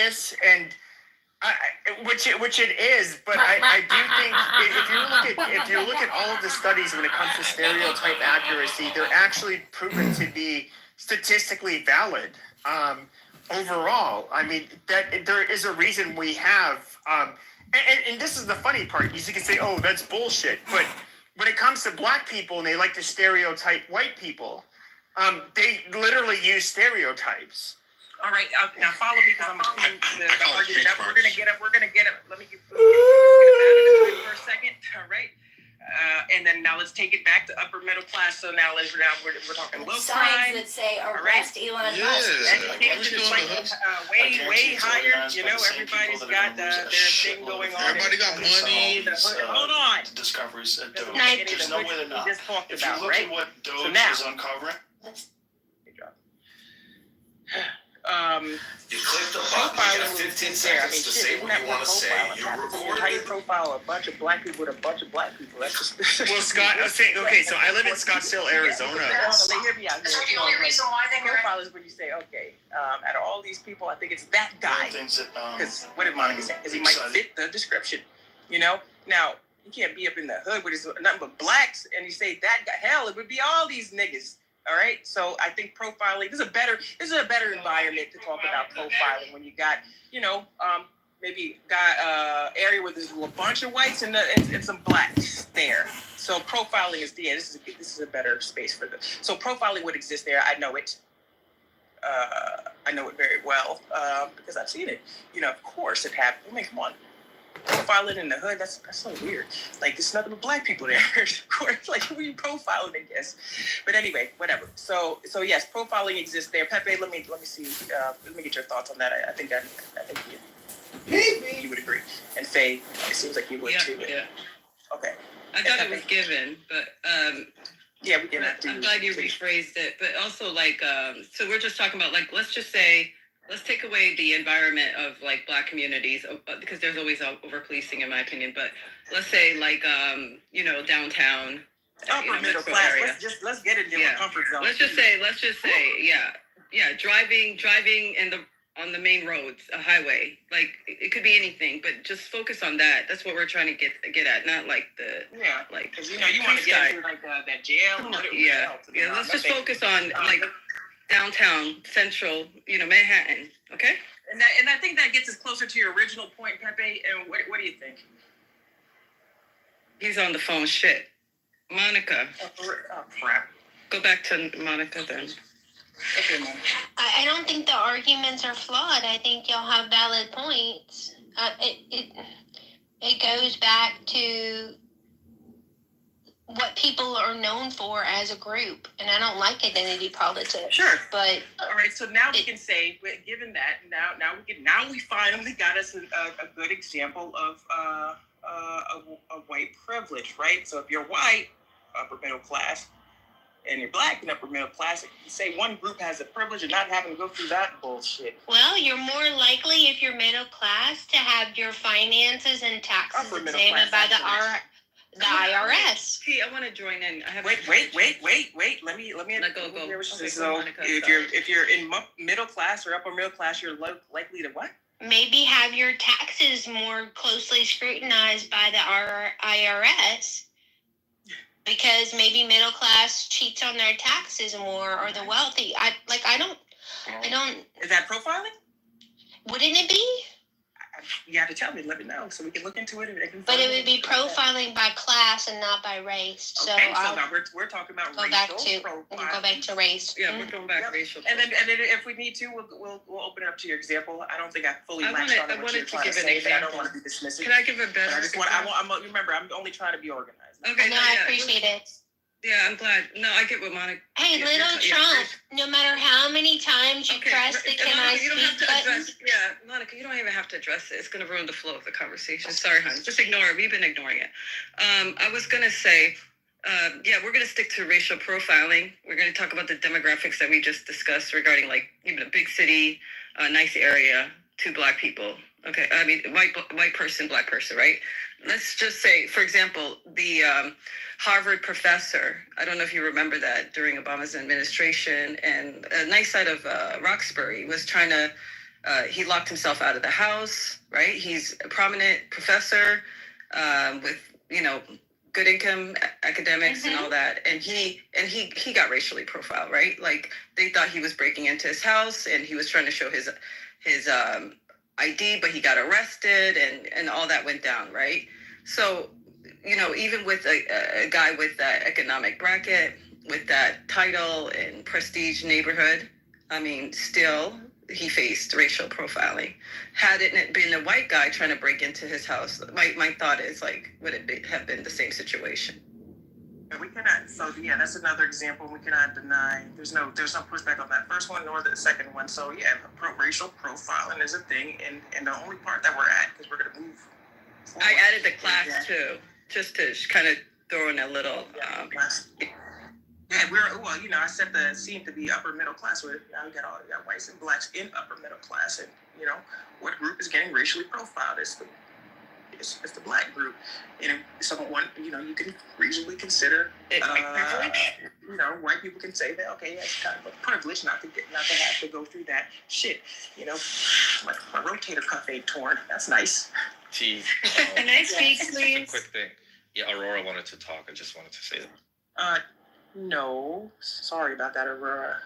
this, and which it is, but I do think if you look at all of the studies when it comes to stereotype accuracy, they're actually proven to be statistically valid. Overall, I mean that there is a reason we have, and this is the funny part. You can say, "Oh, that's bullshit," but when it comes to black people and they like to stereotype white people, they literally use stereotypes. All right, now follow me because I'm going to argue that we're going to get up. Let me get out of the way for a second. All right. And then now let's take it back to upper middle class. So now we're talking low crime. Signs that say arrest Elon Musk. Education is way higher. You know, everybody's got their thing going on. Everybody got money. Hold on. Discoveries at Doge. There's no way they're not. Just talked if about, you look right? at what Doge is uncovering. You click the button, you got 15 seconds to say what you want to say. You're recording. How you profile a bunch of black people with a bunch of black people? That's just... Well, Scott, okay, so I live in Scottsdale, Arizona. Hear me out. That's the only reason why I think profile is when you say, okay, out of all these people, I think it's that guy. Because what did Monica say? Because he might fit the description. You know? Now, you can't be up in the hood with nothing but blacks and you say that guy. Hell, it would be all these niggas. All right, so I think profiling this is a better environment to talk about profiling when you got maybe got area where there's a bunch of whites and some blacks there. So profiling is this is a better space for this. So profiling would exist there. I know it. I know it very well because I've seen it. You know, of course it happened. I mean, come on. Profiling in the hood, that's so weird. Like, there's nothing but black people there. Of course, like, who are you profiling, I guess? But anyway, whatever. So yes, profiling exists there. Pepe, let me see. Let me get your thoughts on that. I think you would agree. And Faye, it seems like you would too. Yeah. Okay. I thought it was given, but yeah, we can. I'm glad you rephrased it. But also, like, so we're just talking about, like, let's take away the environment of like black communities because there's always over policing in my opinion. But let's say like downtown, upper middle class. Area. Let's get into your comfort zone. Let's just say driving on the main roads, a highway. Like it could be anything, but just focus on that. That's what we're trying to get at, not like like because you want to get into like that jail. Yeah. Let's just focus on like downtown, central, Manhattan, okay? And I think that gets us closer to your original point, Pepe. And what do you think? He's on the phone. Shit, Monica. Oh crap. Go back to Monica then. Okay, Monica. I don't think the arguments are flawed. I think y'all have valid points. It goes back to what people are known for as a group, and I don't like identity politics. Sure, but all right. So now we can say, given that, now we finally got us a good example of white privilege, right? So if you're white, upper middle class, and you're black and upper middle class, you say one group has a privilege and not having to go through that bullshit. Well, you're more likely if you're middle class to have your finances and taxes examined by the IRS. Hey, I want to join in. I have wait. Let me go. So if you're in middle class or upper middle class, you're likely to what? Maybe have your taxes more closely scrutinized by the IRS, because maybe middle class cheats on their taxes more, or the wealthy. I don't. Is that profiling? Wouldn't it be? You have to tell me, let me know, so we can look into it. But it would be profiling by class and not by race. So, okay, so now we're talking about racial profiling. Go back to race. Yeah, we're going back racial. And then if we need to, we'll open it up to your example. I don't think I fully latched on what you're trying to say, but I don't want to be dismissive. Can I give a better? Remember, I'm only trying to be organized. Okay, I appreciate it. Yeah, I'm glad. No, I get what Monica... Hey, little Trump, no matter how many times you press the can I speak button... Yeah, Monica, you don't even have to address it. It's going to ruin the flow of the conversation. Sorry, hon. Just ignore it. We've been ignoring it. I was going to say, we're going to stick to racial profiling. We're going to talk about the demographics that we just discussed regarding, like, even a big city, a nice area, 2 black people. Okay, I mean, white person, black person, right? Let's just say, for example, the Harvard professor, I don't know if you remember that, during Obama's administration, and a nice side of Roxbury was trying to He locked himself out of the house, right? He's a prominent professor with, good income, academics, and all that. And he got racially profiled, right? Like they thought he was breaking into his house and he was trying to show his ID, but he got arrested and all that went down, right? So, even with a guy with that economic bracket, with that title and prestige neighborhood, I mean, still he faced racial profiling. Had it been a white guy trying to break into his house, my thought is like, would it have been the same situation? We cannot. So yeah, that's another example. We cannot deny. There's no pushback on that first one nor the second one. So yeah, racial profiling is a thing, and the only part that we're at, because we're gonna move forward. I added the class too, just to kind of throw in a little. I set the scene to be upper middle class. Where we got whites and blacks in upper middle class, and what group is getting racially profiled? It's the black group, and someone you can reasonably consider it white privilege. White people can say that it's kind of a privilege not to have to go through that shit. My rotator cuff ain't torn. That's nice. T. Can I speak, Just a please? quick thing. Yeah, Aurora wanted to talk. I just wanted to say that. No, sorry about that, Aurora.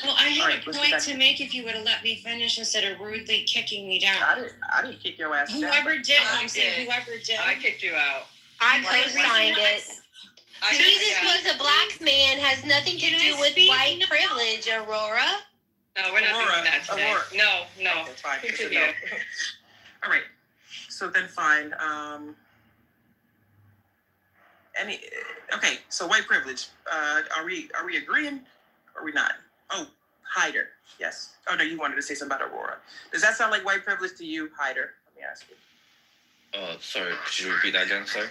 Well, I had Alright, a let's point go back. to make if you would have let me finish instead of rudely kicking me down. I didn't kick your ass down. Whoever did, I I'm saying did. whoever did. I kicked you out. I Why- co-signed it. Jesus was a black man, has nothing to Can I do with speak? white No. privilege, Aurora. No, we're not Aurora, doing that today. Aurora. No. Okay, fine. Continue. No. All right. So then, fine. So white privilege. Are we agreeing? Or are we not? Oh, Hyder. Yes. Oh no, you wanted to say something about Aurora. Does that sound like white privilege to you, Hyder? Let me ask you. Sorry, could you repeat that again? Sorry.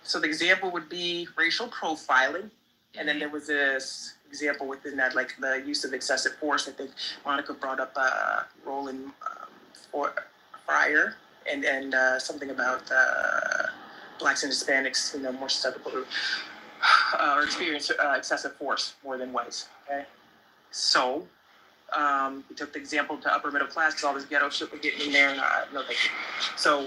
So the example would be racial profiling, and then there was this example within that, like the use of excessive force. I think Monica brought up Roland Fryer, and something about blacks and Hispanics, more susceptible to or experience excessive force more than whites. Okay, so we took the example to upper middle class because all this ghetto shit was getting in there, and no thank you. So.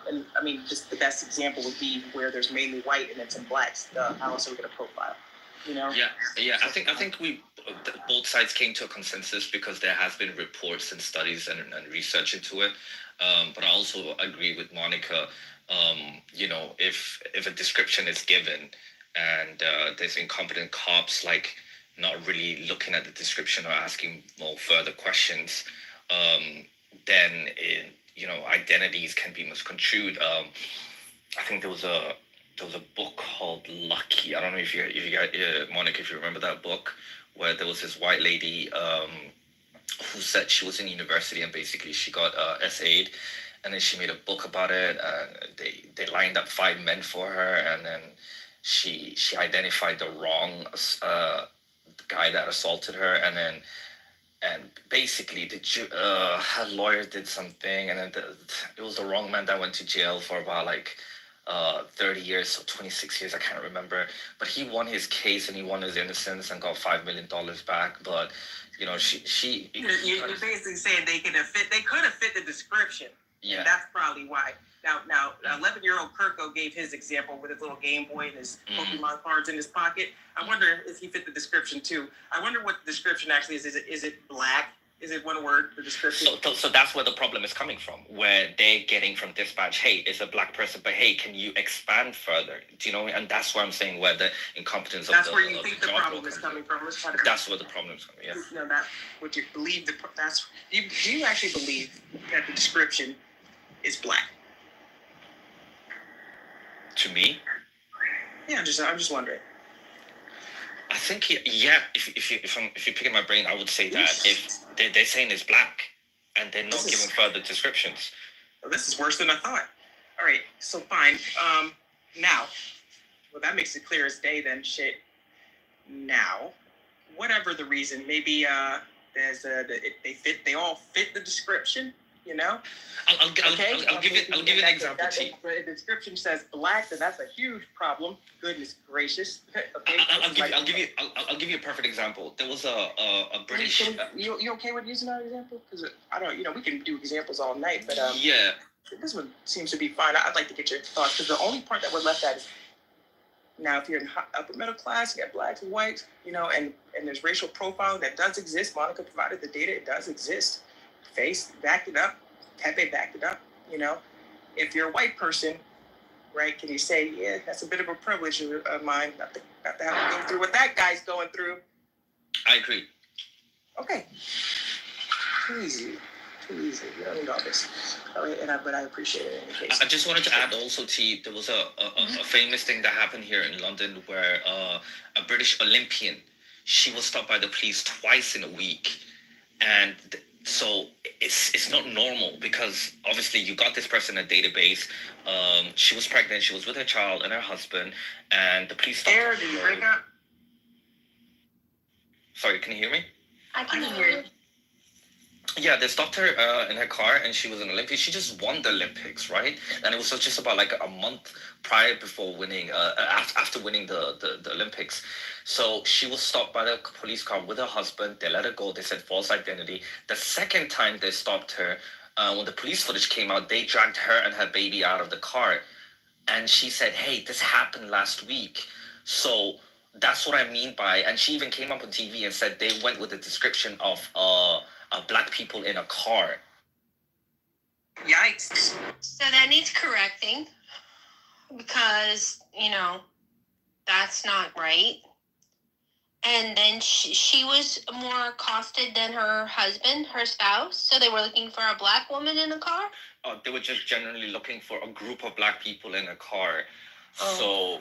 And I mean, just the best example would be where there's mainly white and then some blacks. How else are we going to profile? Yeah. I think we both sides came to a consensus because there has been reports and studies and research into it. But I also agree with Monica. If a description is given and there's incompetent cops like not really looking at the description or asking more further questions, then identities can be misconstrued. I think there was a book called Lucky. I don't know if you got Monica, if you remember that book, where there was this white lady who said she was in university and basically she got SA'd, and then she made a book about it. They lined up 5 men for her, and then she identified the wrong guy that assaulted her, and basically her lawyer did something, and then it was the wrong man that went to jail for about 30 years or 26 years, I can't remember, but he won his case and he won his innocence and got $5 million back. But she You're basically saying they could have fit the description. Yeah. And that's probably why. Now, 11-year-old Kirko gave his example with his little Game Boy and his Pokemon cards in his pocket. I wonder if he fit the description too. I wonder what the description actually is. Is it black? Is it one word, the description? So that's where the problem is coming from, where they're getting from dispatch, hey, it's a black person, but hey, can you expand further? Do you know? And that's where I'm saying where the incompetence of that's where you think the problem is coming from. Let's try to. That's where the problem is coming. Yeah. No, that would you believe do you actually believe that the description is black? To me, yeah, I'm just wondering. I think yeah. If you're picking my brain, I would say that if they're saying it's black and they're not giving further descriptions. This is worse than I thought. All right, so fine. Now, well, that makes it clear as day. Then shit. Now, whatever the reason, maybe they all fit the description. You know? I'll give you an example, T. If the description says black, then that's a huge problem. Goodness gracious. Okay. I'll give you a perfect example. There was a British. You okay with using our example? Because I don't, we can do examples all night, but yeah. This one seems to be fine. I'd like to get your thoughts because the only part that we're left at is now if you're in upper middle class, you got blacks and whites, and there's racial profiling that does exist. Monica provided the data; it does exist. Face backed it up. Pepe backed it up. If you're a white person, right? Can you say, yeah, that's a bit of a privilege of mine, not to have to go through what that guy's going through? I agree. Okay. Too easy. You don't need all this. But I appreciate it in any case. I just wanted to add also, T, there was a famous thing that happened here in London where a British Olympian, she was stopped by the police twice in a week. And so it's not normal because obviously you got this person in a database. She was pregnant. She was with her child and her husband. And the police stopped her. Did you break up? Sorry, can you hear me? I can hear you. Yeah, they stopped her in her car, and she was an Olympian. She just won the Olympics, right? And it was just about like a month prior before winning, after winning the Olympics. So she was stopped by the police car with her husband. They let her go. They said false identity. The second time they stopped her, when the police footage came out, they dragged her and her baby out of the car. And she said, hey, this happened last week. So that's what I mean by, and she even came up on TV and said they went with the description of black people in a car. Yikes. So that needs correcting because, that's not right. And then she was more accosted than her husband, her spouse. So they were looking for a black woman in a car? They were just generally looking for a group of black people in a car. Oh. So,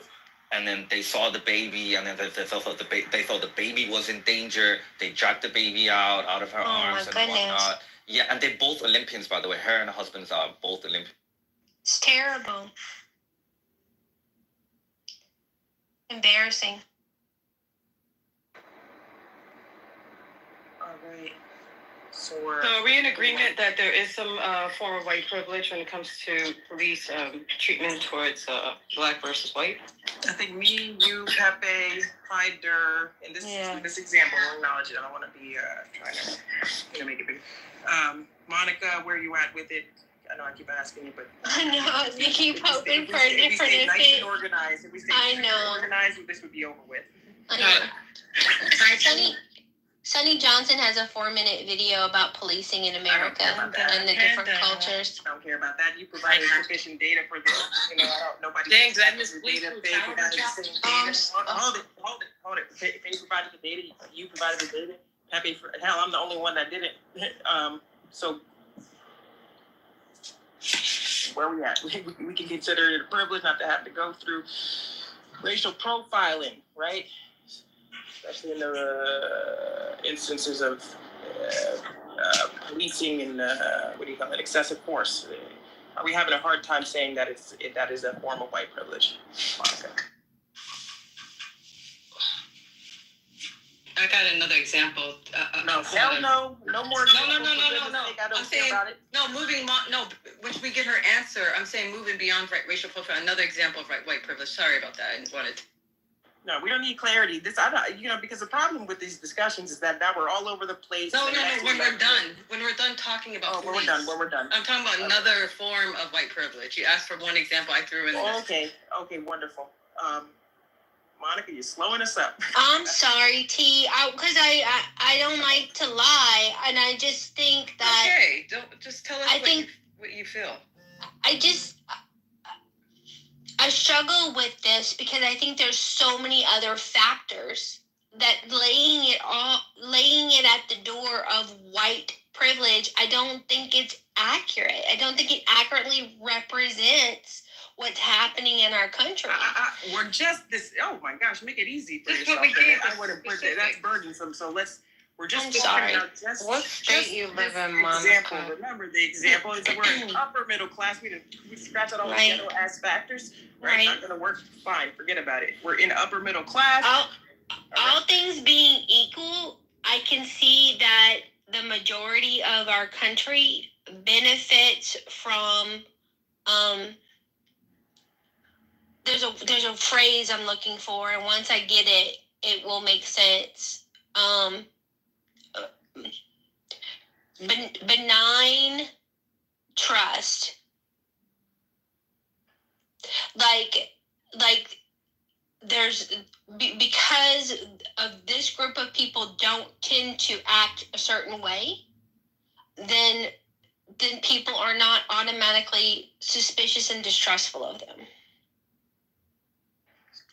and then they saw the baby, and then they thought the baby was in danger. They dragged the baby out of her arms and whatnot. Yeah, and they're both Olympians, by the way. Her and her husband are both Olympians. It's terrible. Embarrassing. All right. So are we in agreement that there is some form of white privilege when it comes to police treatment towards black versus white? I think me, you, Pepe, Hyder, in this example, we'll acknowledge it. I don't want to be trying to make it big. Monica, where are you at with it? I know I keep asking you, but I know you keep hoping for a different. If we stay nice and organized, organized, this would be over with. I know. Sunny Johnson has a 4-minute video about policing in America and the different cultures. I don't care about that. You provided sufficient data for this. Nobody. Thanks, I missed the data. They provided the same data. Hold it. They provided the data. You provided the data. Happy for hell. I'm the only one that did it. So where are we at? We can consider it a privilege not to have to go through racial profiling, right? Especially in the instances of policing and excessive force. Are we having a hard time saying that that is a form of white privilege, Monica? I got another example. No more. No. I'm saying When we get her answer, I'm saying moving beyond racial profile. Another example of white privilege. Sorry about that. I didn't want to. No, we don't need clarity. Because the problem with these discussions is that now we're all over the place. No. When we're done talking about police. When we're done. I'm talking about another form of white privilege. You asked for one example. I threw in. Okay, wonderful. Monica, you're slowing us up. I'm sorry, T. Because I don't like to lie, and I just think that. Okay, don't just tell us what you feel. I struggle with this because I think there's so many other factors that laying it at the door of white privilege, I don't think it's accurate. I don't think it accurately represents what's happening in our country. We're just this. Oh my gosh, make it easy for yourself. I wouldn't put that. That's burdensome. So we're just. I'm sorry. What state you live in, Monica? Example. Remember the example is that we're in upper middle class. We scratch out all the ghetto ass factors. Right. Not gonna work. Fine. Forget about it. We're in upper middle class. All things being equal, I can see that the majority of our country benefits from there's a phrase I'm looking for, and once I get it, it will make sense. Benign trust, like there's because of this group of people don't tend to act a certain way, then people are not automatically suspicious and distrustful of them.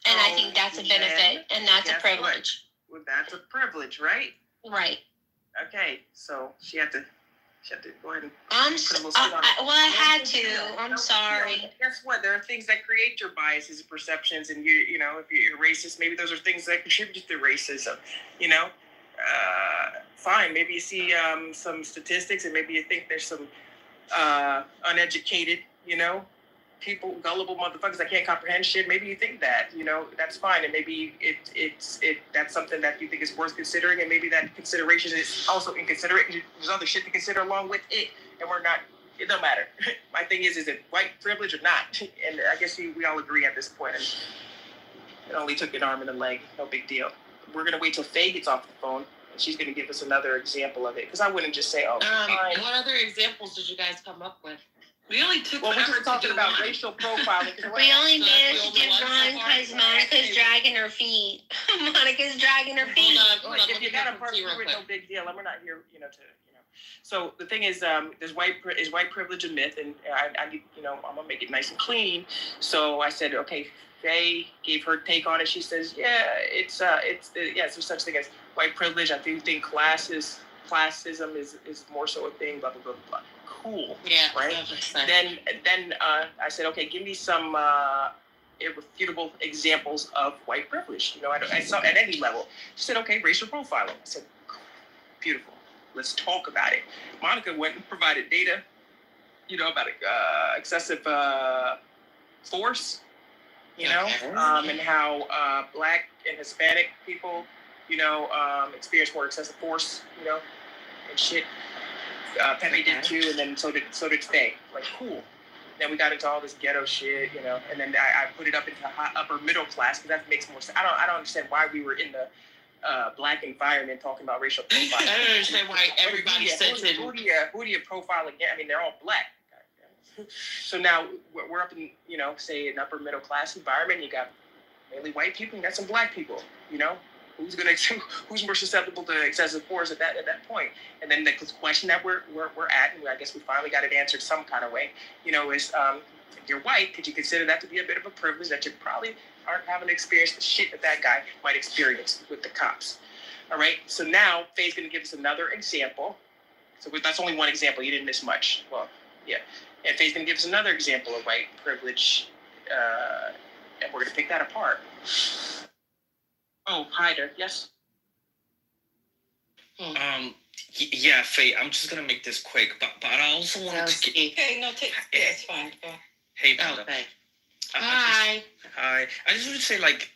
And I think that's a benefit, and that's a privilege. Well, that's a privilege, right? Right. Okay, so she had to go ahead and I had to. I'm sorry. Guess what? There are things that create your biases and perceptions, and you know, if you're racist, maybe those are things that contribute to racism. You know, fine. Maybe you see some statistics, and maybe you think there's some uneducated, you know, people, gullible motherfuckers that can't comprehend shit. Maybe you think that, you know, that's fine, and maybe it's that's something that you think is worth considering, and maybe that consideration is also inconsiderate. There's other shit to consider along with it, and we're not. It don't matter. My thing is it white privilege or not? And I guess we all agree at this point. And it only took an arm and a leg. No big deal. We're gonna wait till Faye gets off the phone, and she's gonna give us another example of it. Because I wouldn't just say, "Oh, fine." What other examples did you guys come up with? We only took Well, we're forever just talking to do about one. racial profiling. We only So that's managed to the do only one one so far? because Monica's dragging her feet. Monica's dragging her feet. Hold on, If let me you got a get part real through it, quick. no big deal. And we're not here, you know, to, you know. So the thing is, is white privilege a myth? And I need, you know, I'm gonna make it nice and clean. So I said, okay. Faye gave her take on it. She says, yeah, it's there's such thing as white privilege. I do think classism is more so a thing. Blah blah blah blah. Cool. Yeah. Right. Then I said, okay, give me some irrefutable examples of white privilege. You know, I saw at any level. She said, okay, racial profiling. I said, beautiful. Let's talk about it. Monica went and provided data, you know, about excessive force, you know, and how Black and Hispanic people, you know, experience more excessive force, you know, and shit. Pepe did too, and then so did Faye. Like, cool. Then we got into all this ghetto shit, you know, and then I put it up into upper middle class because that makes more sense. I don't understand why we were in the Black environment talking about racial profiling. I don't understand why everybody says it. Who do you profile again? I mean, they're all Black. So now we're up in, you know, say an upper middle class environment. You got mainly white people, you got some Black people, you know. Who's more susceptible to excessive force at that point? And then the question that we're at, and I guess we finally got it answered some kind of way, you know, is if you're white, could you consider that to be a bit of a privilege that you probably aren't having to experience the shit that guy might experience with the cops? All right. So now Faye's going to give us another example. So that's only one example. You didn't miss much. Well, yeah. And Faye's going to give us another example of white privilege, and we're going to pick that apart. Oh, Hyder, yes? Yeah, Faye, I'm just gonna make this quick, but I also wanted to get... Okay, no, it's fine. Go. Hey, Panda. Okay. Hi. I just want to say, like,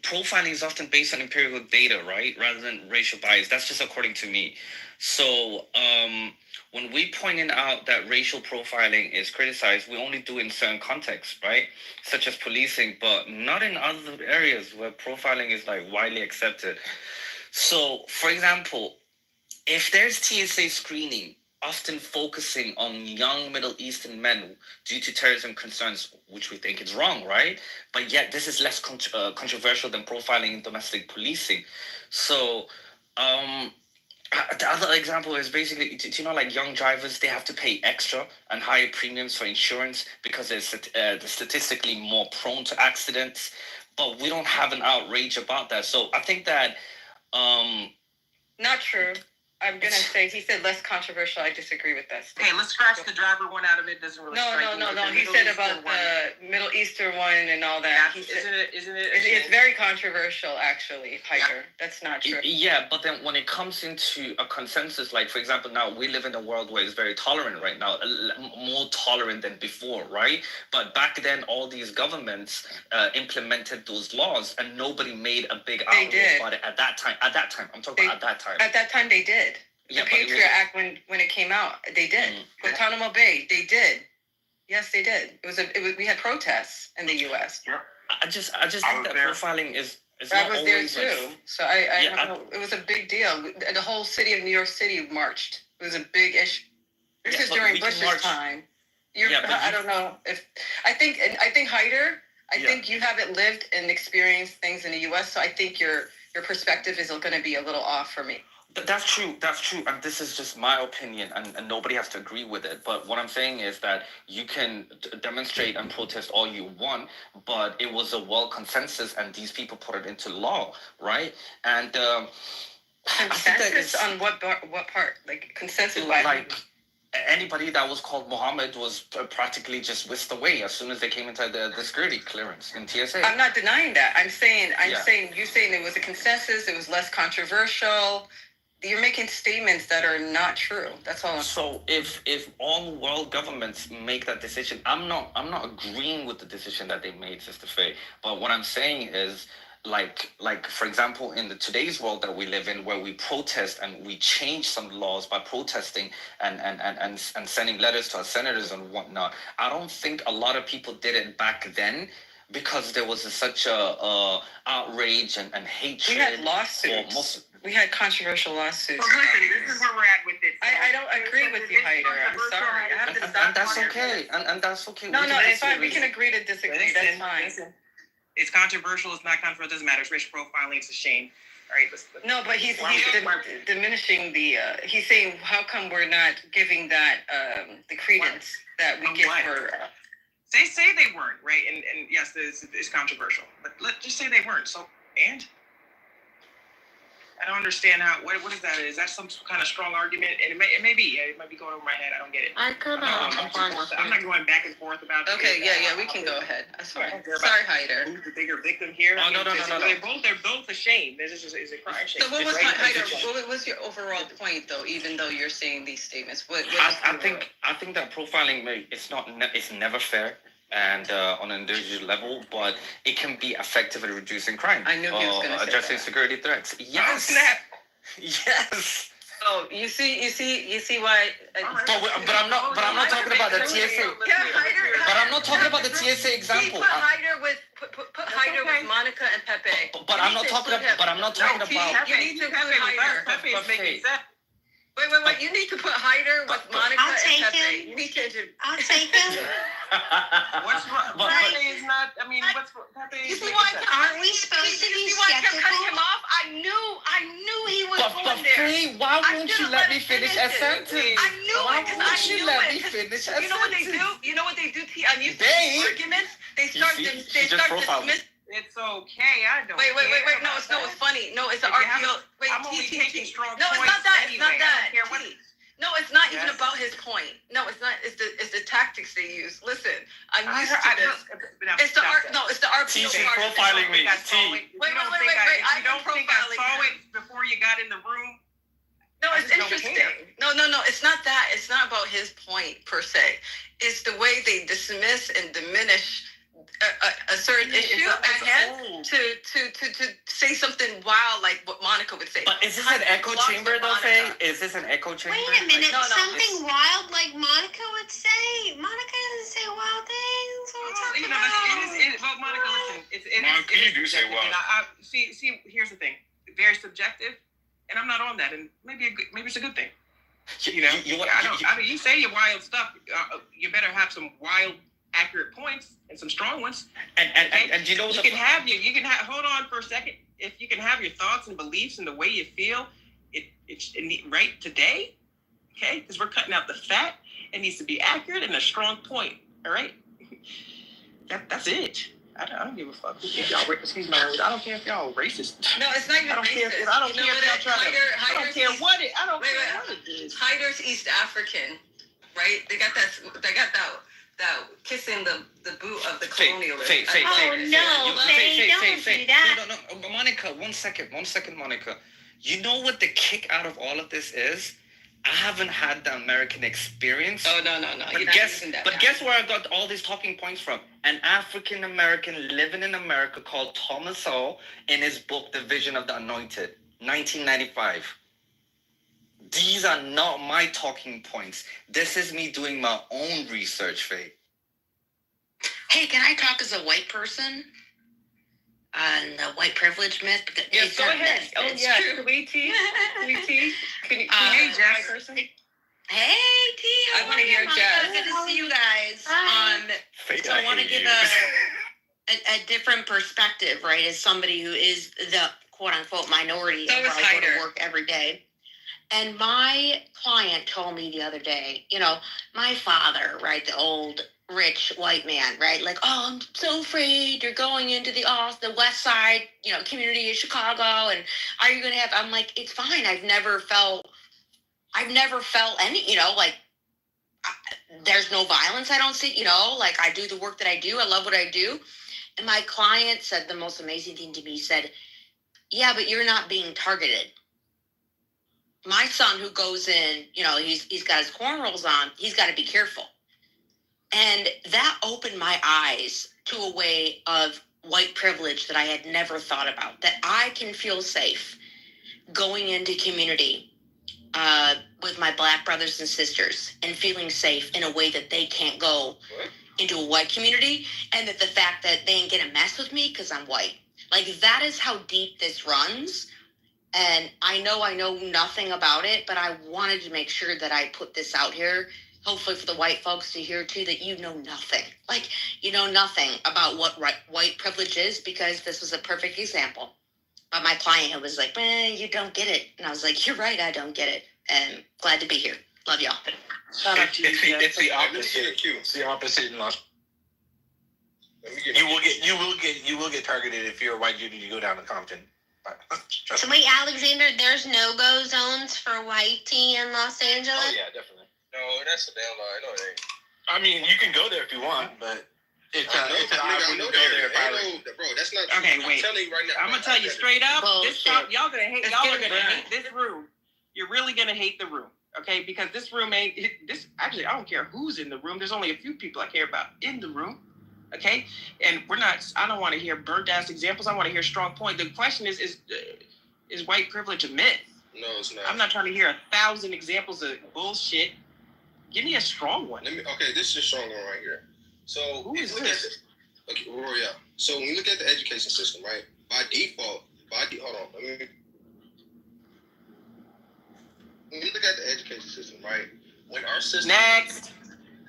profiling is often based on empirical data, right? Rather than racial bias. That's just according to me. So, when we pointed out that racial profiling is criticized, we only do it in certain contexts, right? Such as policing, but not in other areas where profiling is like widely accepted. So, for example, if there's TSA screening, often focusing on young Middle Eastern men due to terrorism concerns, which we think is wrong, right? But yet this is less controversial than profiling in domestic policing. So, the other example is basically, do you know, like young drivers, they have to pay extra and higher premiums for insurance because they're statistically more prone to accidents, but we don't have an outrage about that. So I think that... Not true. I'm gonna say he said less controversial. I disagree with that statement. Hey, let's scratch the driver one out of it. Doesn't really strike me. No. He said about the Middle Eastern one and all that. Isn't it? It's very controversial, actually, Piker. That's not true. Yeah, but then when it comes into a consensus, like, for example, now we live in a world where it's very tolerant right now, more tolerant than before, right? But back then, all these governments implemented those laws and nobody made a big outrage about it at that time. I'm talking about at that time. At that time, they did. The Patriot Act, when it came out, they did. Guantanamo Bay, they did. Yes, they did. We had protests in the U.S. I just think that profiling is I not was there always too. So it was a big deal. The whole city of New York City marched. It was a big issue. This is during Bush's time. I don't know if I think Hyder. I think you haven't lived and experienced things in the U.S. So I think your perspective is going to be a little off for me. That's true. And this is just my opinion, and nobody has to agree with it. But what I'm saying is that you can demonstrate and protest all you want, but it was a consensus, and these people put it into law, right? And consensus on what part? Like consensus by like anybody that was called Mohammed was practically just whisked away as soon as they came into the security clearance in TSA. I'm not denying that. I'm saying you're saying it was a consensus. It was less controversial. You're making statements that are not true. That's all. So if all world governments make that decision, I'm not agreeing with the decision that they made, Sister Faye. But what I'm saying is, like for example, in today's world that we live in, where we protest and we change some laws by protesting and sending letters to our senators and whatnot, I don't think a lot of people did it back then, because there was such a outrage and hatred. We had lawsuits. We had controversial lawsuits. Well, listen, this is where we're at with it. I don't agree with you, Hyder. I'm sorry. I have to stop. And that's okay. And that's okay. No, it's fine. We can agree to disagree. That's fine. Listen. It's controversial. It's not controversial. It doesn't matter. It's racial profiling. It's a shame. All right. No, but he's diminishing the. He's saying, how come we're not giving that the credence that we give for. Say they weren't, right? And yes, it's controversial. But let's just say they weren't. So, and? I don't understand what is that? Is that some kind of strong argument? And it may be. It might be going over my head. I don't get it. I'm not going back and forth about it. Okay, yeah, we can go ahead. Sorry, Hyder. Who's the bigger victim here? Oh, no. They're both ashamed. This is a crime shame. So what was Hyder? What was your overall point, though? Even though you're saying these statements, I think that profiling it's never fair. And on an individual level, but it can be effective at reducing crime. I knew he was going to say addressing that. Security threats. Yes. Oh, snap. Yes. Oh, you see why? But I'm not talking about the TSA. Yeah, Hyder. But I'm not talking about the TSA example. Put Hyder with Monica and Pepe. But I'm not talking about. You need to include Hyder. Pepe is making sense. Wait. You need to put Hyder with Monica and Pepe. You need to. I'll take him. What's wrong? Pepe is not. I mean, what's Pepe? You see why? Aren't we supposed to be skeptical? Cutting him off. I knew he was going there. Faye, why wouldn't you let me finish a sentence? I knew why it. wouldn't you let me finish a sentence? You know what they do? You know what they do? On these arguments, they start dismissing. It's okay. I don't. Wait. No, it's funny. No, it's an argument. Wait, I'm only taking strong no, it's points not that. anyway. It's not that. I don't care what. No, it's not even about his point. No, it's not. It's the tactics they use. Listen, I'm used to this. It's the RPO part. Profiling me. Wait. I don't think I saw it before you got in the room. No, it's interesting. No. It's not that. It's not about his point per se. It's the way they dismiss and diminish a certain issue at hand to say something wild like what Monica would say. But is this an echo chamber though, Faye? Is this an echo chamber? Wait a minute. No, something wild like Monica would say? Monica doesn't say wild things. What are we talking about? But Monica, listen. Monica, you do say wild. See, here's the thing. Very subjective, and I'm not on that. And maybe it's a good thing. You know, you say your wild stuff. You better have some wild, accurate points and some strong ones. And you know you can have hold on for a second. If you can have your thoughts and beliefs and the way you feel, it's right today, okay? Because we're cutting out the fat. It needs to be accurate and a strong point. All right, that's it. I don't give a fuck. If y'all, excuse my language. I don't care if y'all racist. No, it's not even racist. I don't care if y'all try to. I don't care what it. I don't care what it is. Hyder's East African, right? They got that kissing the boot of the colonialist. Faye, don't do that. No, Monica, one second, Monica. You know what the kick out of all of this is? I haven't had the American experience. Oh, no. But guess where I got all these talking points from? An African American living in America called Thomas Sowell in his book, The Vision of the Anointed, 1995. These are not my talking points. This is me doing my own research, Faye. Hey, can I talk as a white person on the white privilege myth? Because Yes, it's go a ahead. myth. Oh, It's yeah. true. Can we tea? Can you, Hey, Jess. Person? Hey, T. I how wanna are you, hear Monica? Jess. Good to see you guys. Hi. Faye, So I want to hate give you. a different perspective, right? As somebody who is the quote unquote minority, So where is I go to Hyder. work every day. And my client told me the other day, my father, right, the old rich white man, right, like, oh, I'm so afraid you're going into the west side, community of Chicago, and are you going to have? I'm like, it's fine. I've never felt any, there's no violence. I don't see, like I do the work that I do. I love what I do. And my client said the most amazing thing to me. He said, yeah, but you're not being targeted. My son who goes in, he's got his cornrows on, he's got to be careful. And that opened my eyes to a way of white privilege that I had never thought about, that I can feel safe going into community with my Black brothers and sisters and feeling safe in a way that they can't go into a white community, and that the fact that they ain't gonna mess with me because I'm white. Like, that is how deep this runs. And I know nothing about it, but I wanted to make sure that I put this out here, hopefully for the white folks to hear too, that you know nothing. Like, you know nothing about what white privilege is, because this was a perfect example. But my client was like, you don't get it. And I was like, you're right, I don't get it. And glad to be here. Love y'all. Shout out to you, Jess. It's the opposite. It's the opposite in Los. You will get targeted if you're a white dude and you go down to Compton. So wait, Alexander, there's no-go zones for white tea in Los Angeles? Oh yeah, definitely. No, that's a damn lie. No, it ain't. I mean, you can go there if you want, but it's an I know go that. there. Bro, that's not true. Okay, I'm wait. telling you right now. I'm gonna tell you straight up. This Bullshit. y'all gonna hate. It's Y'all are getting gonna burned. hate this room. You're really gonna hate the room, okay? Because this room ain't this. Actually, I don't care who's in the room. There's only a few people I care about in the room, okay? And we're not. I don't want to hear burnt ass examples. I want to hear strong point. The question is white privilege a myth? No, it's not. I'm not trying to hear 1,000 examples of bullshit. Give me a strong one. Okay, this is a strong one right here. So Who is look this? Okay, Royale. So when you look at the education system, right? By default, hold on. When you look at the education system, right? When our system. Next.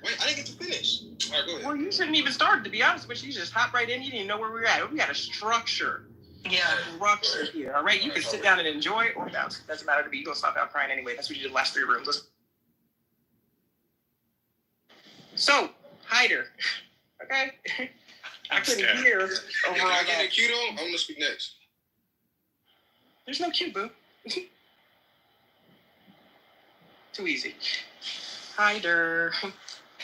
Wait, I didn't get to finish. All right, go ahead. Well, you shouldn't even start, to be honest with you. You just hop right in. You didn't even know where we were at. We got a structure. Yeah. Structure here. All right, you can sit down and enjoy it or bounce. Doesn't matter to me. You're gonna stop out crying anyway. That's what you did the last 3 rooms. Listen. So, Hyder. Okay. I couldn't scared. hear If overall I get that. a cue though, I'm gonna speak next. There's no cue, boo. Too easy. Hyder.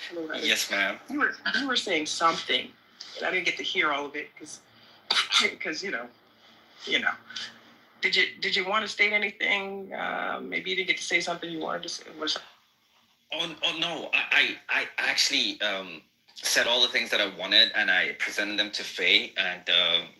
Hello, Hyder. Yes, ma'am. You were saying something, and I didn't get to hear all of it because you know. Did you want to state anything? Maybe you didn't get to say something you wanted to say. Oh no, I actually said all the things that I wanted, and I presented them to Faye, and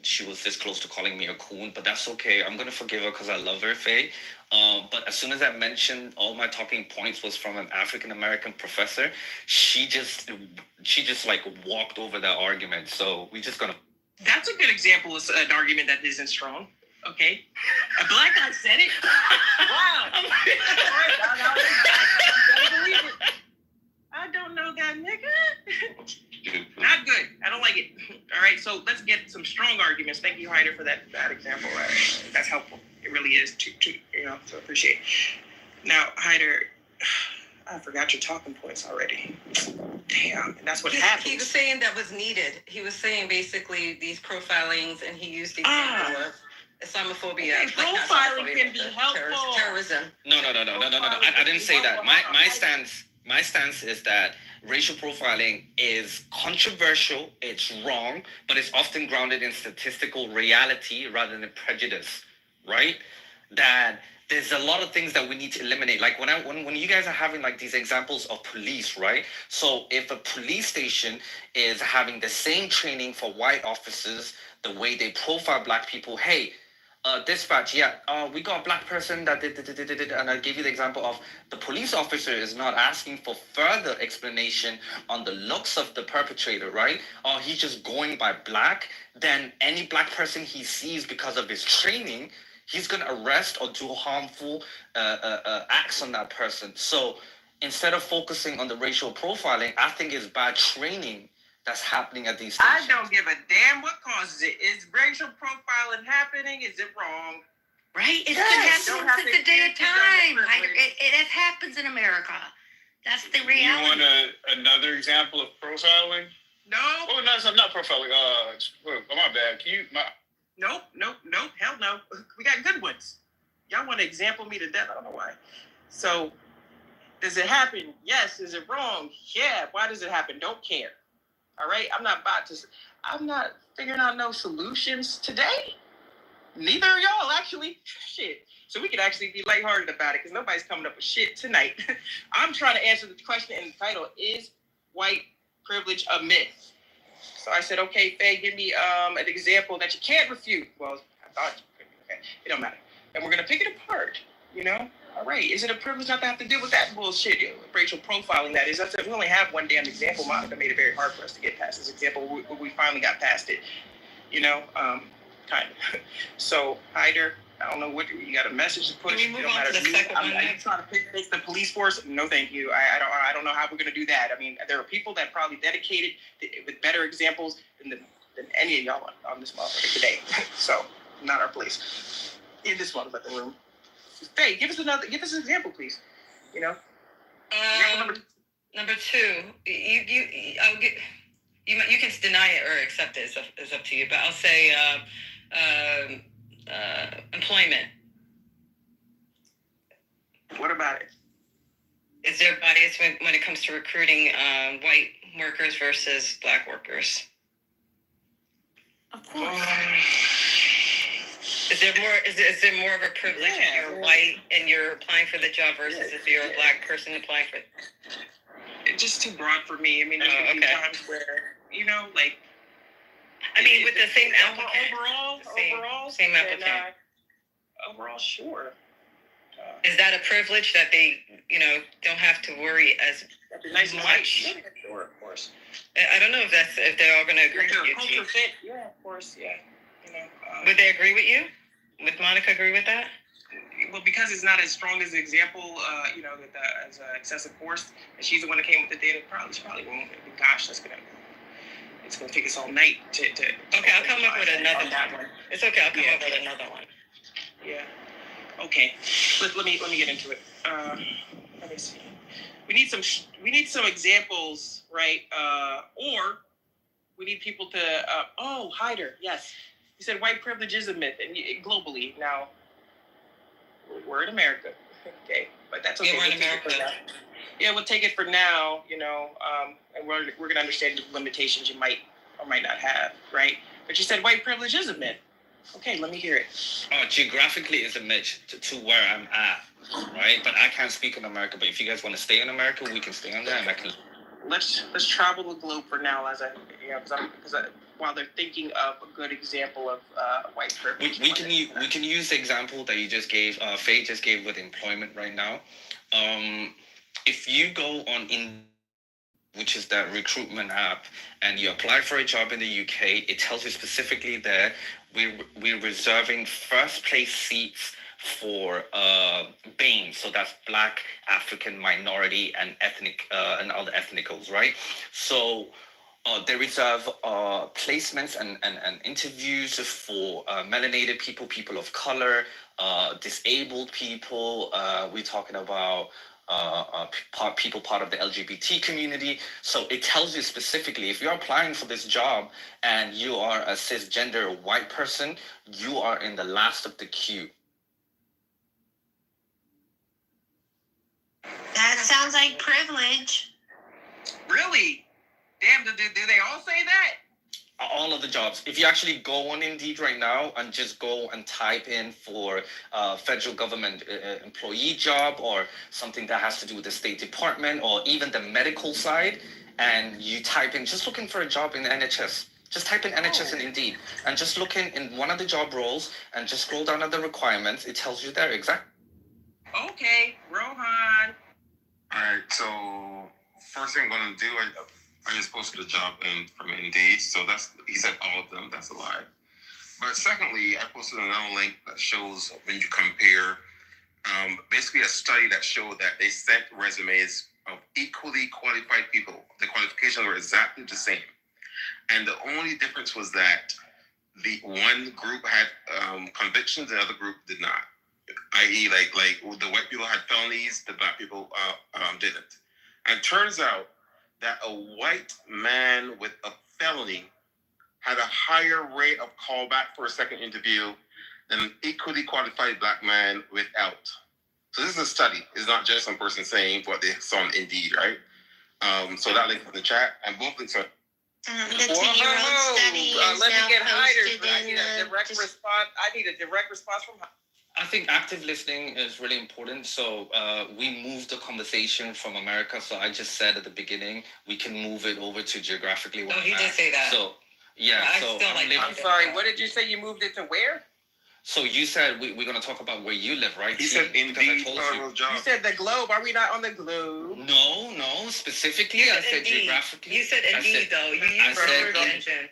she was this close to calling me a coon, but that's okay. I'm gonna forgive her because I love her, Faye. But as soon as I mentioned all my talking points was from an African American professor, she just like walked over that argument. So we just gonna. That's a good example of an argument that isn't strong. Okay, a black guy said it. Wow. All right, now, you better believe it. I don't know that nigga. Not good. I don't like it. All right, so let's get some strong arguments. Thank you, Hyder, for that example. That's helpful. It really is. So appreciate it. Now, Hyder, I forgot your talking points already. Damn, and that's what happens. He was saying that was needed. He was saying basically these profilings, and he used the example of Islamophobia. Okay, profiling can be helpful. Terrorism. No. I didn't say that. My stance is that racial profiling is controversial, it's wrong, but it's often grounded in statistical reality rather than prejudice, right? That there's a lot of things that we need to eliminate. Like when you guys are having like these examples of police, right? So if a police station is having the same training for white officers, the way they profile black people, hey, Dispatch, yeah. We got a black person that did, and I gave you the example of the police officer is not asking for further explanation on the looks of the perpetrator, right? Or he's just going by black. Then any black person he sees because of his training, he's gonna arrest or do harmful acts on that person. So instead of focusing on the racial profiling, I think it's bad training that's happening at these stations. I don't give a damn what causes it. Is racial profiling happening? Is it wrong? Right? It's Yes. been Don't happening have since to the day of get down the time. privilege. It happens in America. That's the You reality. want another example of profiling? No. Oh, no, it's not profiling. My bad. Nope. Hell no. We got good ones. Y'all want to example me to death? I don't know why. So, does it happen? Yes. Is it wrong? Yeah. Why does it happen? Don't care. All right? I'm not figuring out no solutions today. Neither are y'all, actually. Shit. So we could actually be lighthearted about it because nobody's coming up with shit tonight. I'm trying to answer the question in the title, is white privilege a myth? So I said, okay, Faye, give me an example that you can't refute. Well, I thought you could. Okay, it don't matter. And we're going to pick it apart, you know? All right, is it a privilege not to have to deal with that bullshit, racial profiling that is? I said, we only have one damn example. Monica made it very hard for us to get past this example. We finally got past it, you know? Kind of. So, Hyder, I don't know what you got a message to push. Can we move on to the second one Are you trying to fix the police force? No, thank you. I don't know how we're going to do that. I mean, there are people that probably dedicated with better examples than any of y'all on this motherfucker today. So, not our place in this motherfucking room. Hey, give us an example, please. You know. Number two, I'll get. You can deny it or accept it. It's up to you. But I'll say employment. What about it? Is there bias when it comes to recruiting white workers versus black workers? Of course. Is there more of a privilege if you're white and you're applying for the job versus if you're a black person applying for it? It's just too broad for me. I mean, there's going to be times where, you know, like... I mean, with the same applicant. Overall, same applicant. Overall, sure. Is that a privilege that they, don't have to worry as nice much? Yeah, sure, of course. I don't know if they're all going to agree with you, Chief. Fit, yeah, of course, yeah. Would they agree with you? Would Monica agree with that? Well, because it's not as strong as the example, as excessive force, and she's the one that came with the data. She probably won't. Gosh, it's gonna take us all night to. Okay, I'll come up with another one. It's okay. I'll come up with another one. Yeah. Okay. Let me get into it. Let me see. We need some examples, right? Or we need people to. Hyder. Yes. You said white privilege is a myth, and globally now. We're in America, okay, but that's okay. Yeah, we're in America. We'll take it for now, and we're gonna understand the limitations you might or might not have, right? But you said white privilege is a myth. Okay, let me hear it. Geographically is a myth to where I'm at, right? But I can't speak in America. But if you guys want to stay in America, we can stay on there, and I can. Let's travel the globe for now, because while they're thinking of a good example of white privilege. We can use the example that you just gave, Faye just gave with employment right now. If you go on which is that recruitment app, and you apply for a job in the UK, it tells you specifically that we're reserving first place seats for BAME, so that's Black, African, minority, and ethnic, and other ethnicals, right? So they reserve placements and interviews for melanated people of color, disabled people. We're talking about people part of the LGBT community. So it tells you specifically, if you're applying for this job and you are a cisgender white person, you are in the last of the queue. That sounds like privilege. Really? Damn, do they all say that? All of the jobs. If you actually go on Indeed right now and just go and type in for federal government employee job or something that has to do with the State Department or even the medical side, and you type in just looking for a job in the NHS, Just type in NHS and Indeed, and just look in one of the job roles, and just scroll down at the requirements. It tells you there exactly. Okay, Rohan. Alright, so first thing I'm gonna do, I just posted a job from Indeed, so he said all of them, that's a lie. But secondly, I posted another link that shows when you compare, basically a study that showed that they sent resumes of equally qualified people. The qualifications were exactly the same. And the only difference was that the one group had convictions, the other group did not. I.e., like the white people had felonies, the black people didn't. And it turns out that a white man with a felony had a higher rate of callback for a second interview than an equally qualified black man without. So this is a study. It's not just some person saying what they saw on Indeed, right? So that link in the chat, and both links are. The 10-year-old study is Let me now get Hyder. posted I need a direct response. I need a direct response from. I think active listening is really important. So we moved the conversation from America. So I just said at the beginning, we can move it over to geographically. Oh, he did say that. So, yeah. I So still like I'm sorry. What did you say? You moved it to where? So you said we're going to talk about where you live, right? He said Indeed. You said the globe. Are we not on the globe? No. Specifically, I said Indeed. geographically. You said Indeed, though. You used the word engine.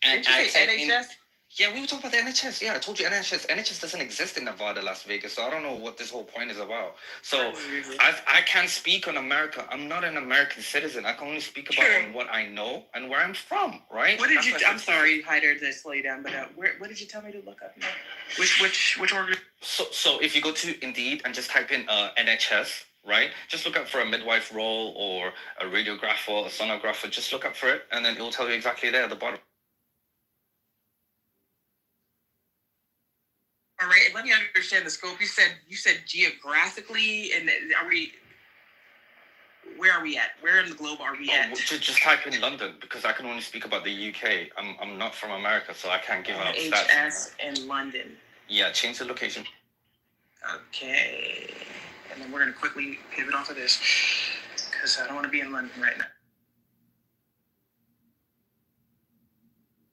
Did you say NHS? Yeah, we were talking about the NHS. Yeah, I told you NHS. NHS doesn't exist in Nevada, Las Vegas, so I don't know what this whole point is about. So I can't speak on America. I'm not an American citizen. I can only speak about what I know and where I'm from, right? What did you? I'm sorry, Hyder, to slow you down, but what did you tell me to look up? Which organ? So if you go to Indeed and just type in NHS, right? Just look up for a midwife role or a radiographer or a sonographer. Just look up for it, and then it will tell you exactly there at the bottom. All right, let me understand the scope. You said geographically, and where are we at? Where in the globe are we at? Just type in London, because I can only speak about the UK. I'm not from America, so I can't give out stats. NHS in London. Yeah, change the location. Okay, and then we're gonna quickly pivot off of this because I don't want to be in London right now.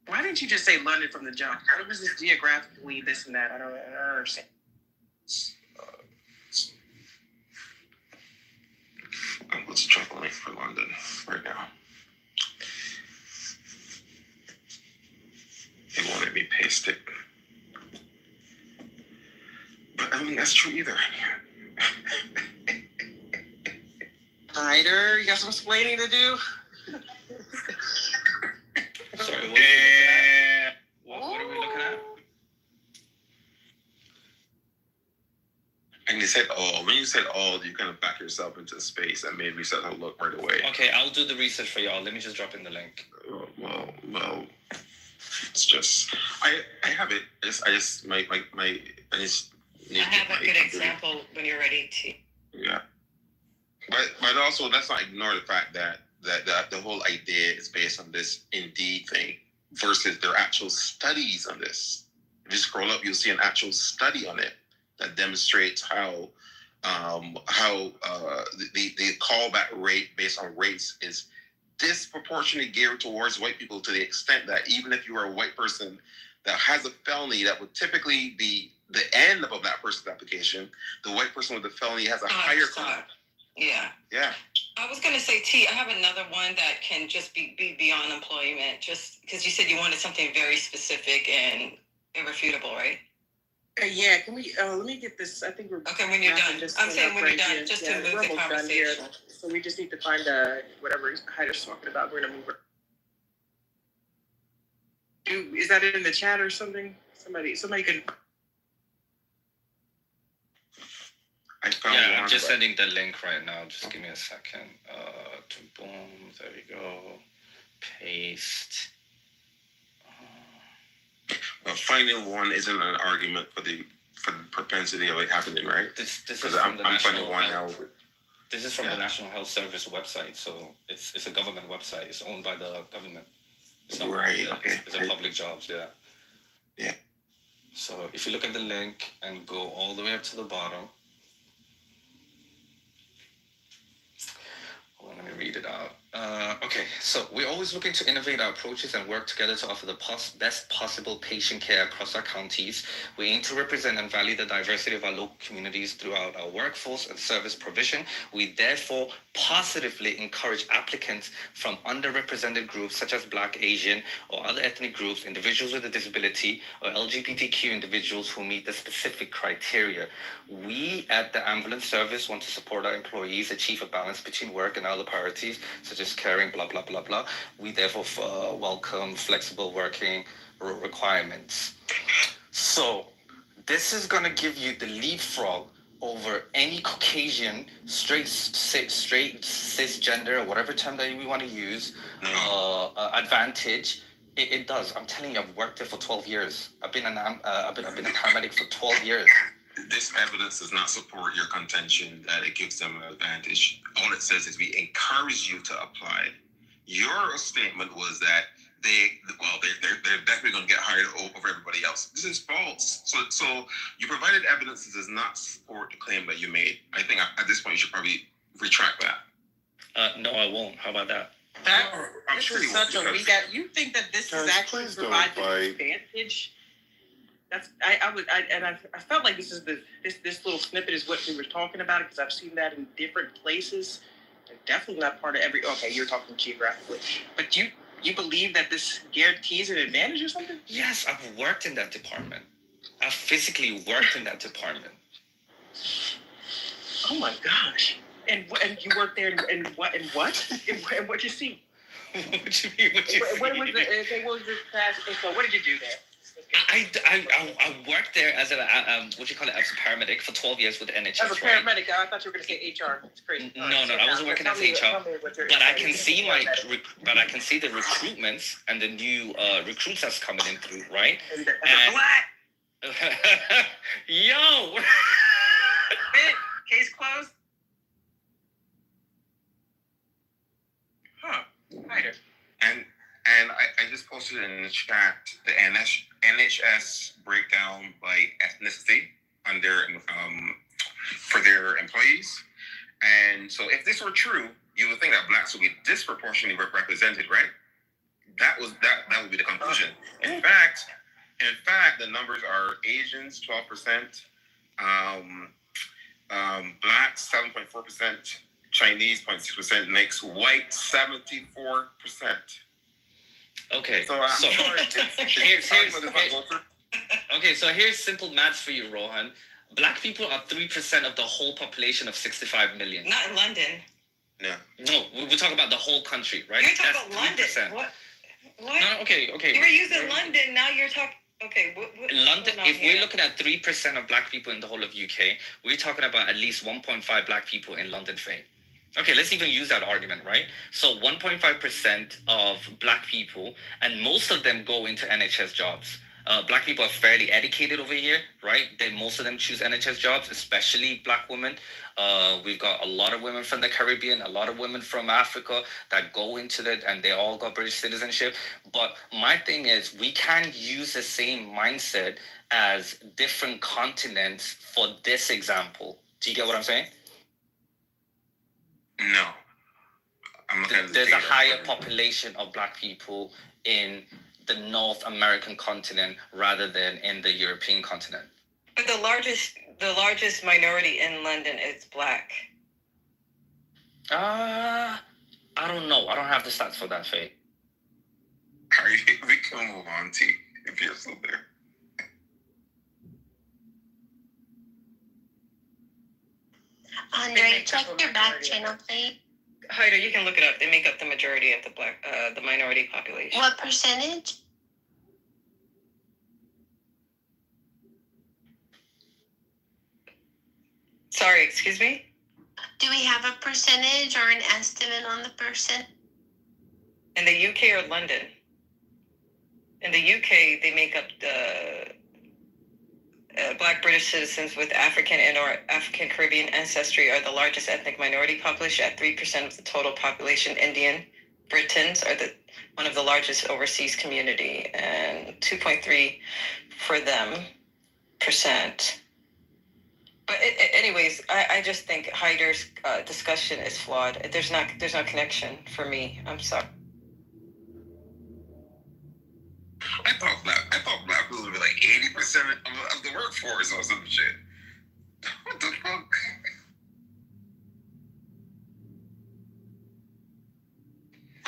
Why didn't you just say London from the jump? What was this geographically, this and that? I don't understand. Let's check the link for London right now. They wanted me to paste it. But I don't think that's true either. Hyder, you got some explaining to do? Sorry, what are we looking at? What are we looking at? And you said all. When you said all, you kind of back yourself into space and made me start to look right away. Okay, I'll do the research for y'all. Let me just drop in the link. Well, it's just I have it. I just I have a good example when you're ready to. Yeah, but also let's not ignore the fact that the whole idea is based on this Indeed thing versus their actual studies on this. If you scroll up, you'll see an actual study on it that demonstrates how the callback rate based on race is disproportionately geared towards white people, to the extent that even if you are a white person that has a felony that would typically be the end of that person's application, the white person with the felony has a higher callback. Yeah. I was gonna say, T, I have another one that can just be beyond employment, just because you said you wanted something very specific and irrefutable, right? Yeah, can we, let me get this, I think we're... Okay, when you're done. I'm saying when you're done, just to move the conversation. So we just need to find whatever Hyder's talking about, we're gonna move it. Is that in the chat or something? Somebody can... Yeah, I'm just sending the link right now. Just give me a second. Boom, there we go. Paste. Finding one isn't an argument for the propensity of it happening, right? This is I'm finding one now. This is from the National Health Service website, so it's a government website. It's owned by the government. It's not right. Okay. It's a public jobs. Yeah. Yeah. So if you look at the link and go all the way up to the bottom. Let me read it out. Okay. Okay, so we're always looking to innovate our approaches and work together to offer the best possible patient care across our counties. We aim to represent and value the diversity of our local communities throughout our workforce and service provision. We therefore positively encourage applicants from underrepresented groups such as Black, Asian, or other ethnic groups, individuals with a disability, or LGBTQ individuals who meet the specific criteria. We at the ambulance service want to support our employees achieve a balance between work and other priorities, such as caring, blah, blah, blah, blah. We therefore welcome flexible working requirements. So this is going to give you the leapfrog over any Caucasian, straight, cisgender, or whatever term that we want to use, advantage. It does. I'm telling you, I've worked there for 12 years. I've been a paramedic for 12 years. This evidence does not support your contention that it gives them an advantage. All it says is we encourage you to apply. Your statement was that they're definitely going to get hired over everybody else. This is false. So you provided evidence that does not support the claim that you made. I think at this point you should probably retract that. No, I won't. How about that? I'm sure you won't. You think that this is actually providing an advantage? I felt like this little snippet is what we were talking about, because I've seen that in different places. Definitely not part of every. Okay, you're talking geographically, but you believe that this guarantees an advantage or something? Yes, I've worked in that department. I've physically worked in that department. Oh my gosh! And you worked there and what? And what'd you see? What you mean? What was this past? So what did you do there? I worked there as a as a paramedic for 12 years with NHS. As a paramedic, I thought you were going to say HR. It's crazy. No, I wasn't working as HR. But I can see the recruitments and the new recruits that's coming in through, right? Yo. Case closed. Huh. Hider. And I just posted in the chat the NHS breakdown by ethnicity on their for their employees. And so if this were true, you would think that blacks would be disproportionately represented, right? That would be the conclusion. In fact, the numbers are Asians 12%, blacks 7.4%, Chinese 0.6%, makes white 74%. Okay, so here's simple maths for you, Rohan. Black people are 3% of the whole population of 65 million. Not in London. No, we're talking about the whole country, right? You're talking about London. What? No, okay. You were using London, now you're talking... Okay, what London, if we're looking at 3% of black people in the whole of UK, we're talking about at least 1.5 black people in London Faye. Okay, let's even use that argument, right? So 1.5% of black people, and most of them go into NHS jobs. Black people are fairly educated over here, right? Most of them choose NHS jobs, especially black women. We've got a lot of women from the Caribbean, a lot of women from Africa that go into it, and they all got British citizenship. But my thing is, we can't use the same mindset as different continents for this example. Do you get what I'm saying? No. There's a higher population of black people in the North American continent rather than in the European continent. But the largest minority in London is black. I don't know. I don't have the stats for that, Faye. We can move on, T, if you're still there. Andre, check your back channel, please. Hyder, you can look it up. They make up the majority of the minority population. What percentage? Sorry, excuse me? Do we have a percentage or an estimate on the percent? In the UK or London? In the UK, they make up the Black British citizens with African and or African Caribbean ancestry are the largest ethnic minority population at 3% of the total population. Indian Britons are one of the largest overseas community, and 2.3 for them percent. But anyways, I just think Hyder's discussion is flawed. There's no connection for me. I'm sorry. I thought black people would be like 80% of the workforce or some shit. What the fuck?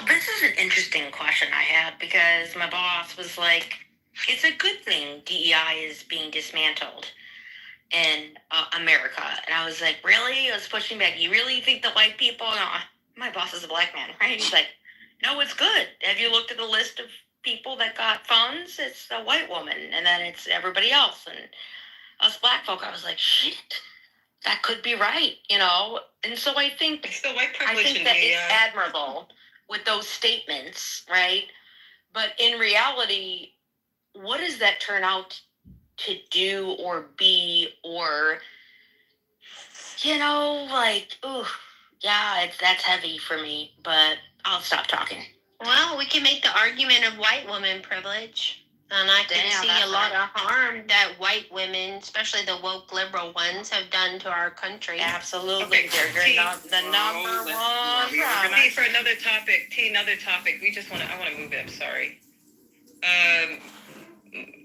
This is an interesting question I had because my boss was like, it's a good thing DEI is being dismantled in America. And I was like, really? I was pushing back. You really think the white people? No, my boss is a black man, right? He's like, no, it's good. Have you looked at the list of people that got funds? It's a white woman, and then it's everybody else. And us black folk, I was like, shit, that could be right, you know? And so I think, It's the white I privilege think in that the, it's admirable with those statements, right? But in reality, what does that turn out to do or be, or, you know, like, ooh, yeah, that's heavy for me, but I'll stop talking. Well, we can make the argument of white woman privilege. And I can Damn, see that's a lot of harm that white women, especially the woke liberal ones, have done to our country. Absolutely. Okay, They're not the number one problem. T, for another topic. I want to move it. I'm sorry.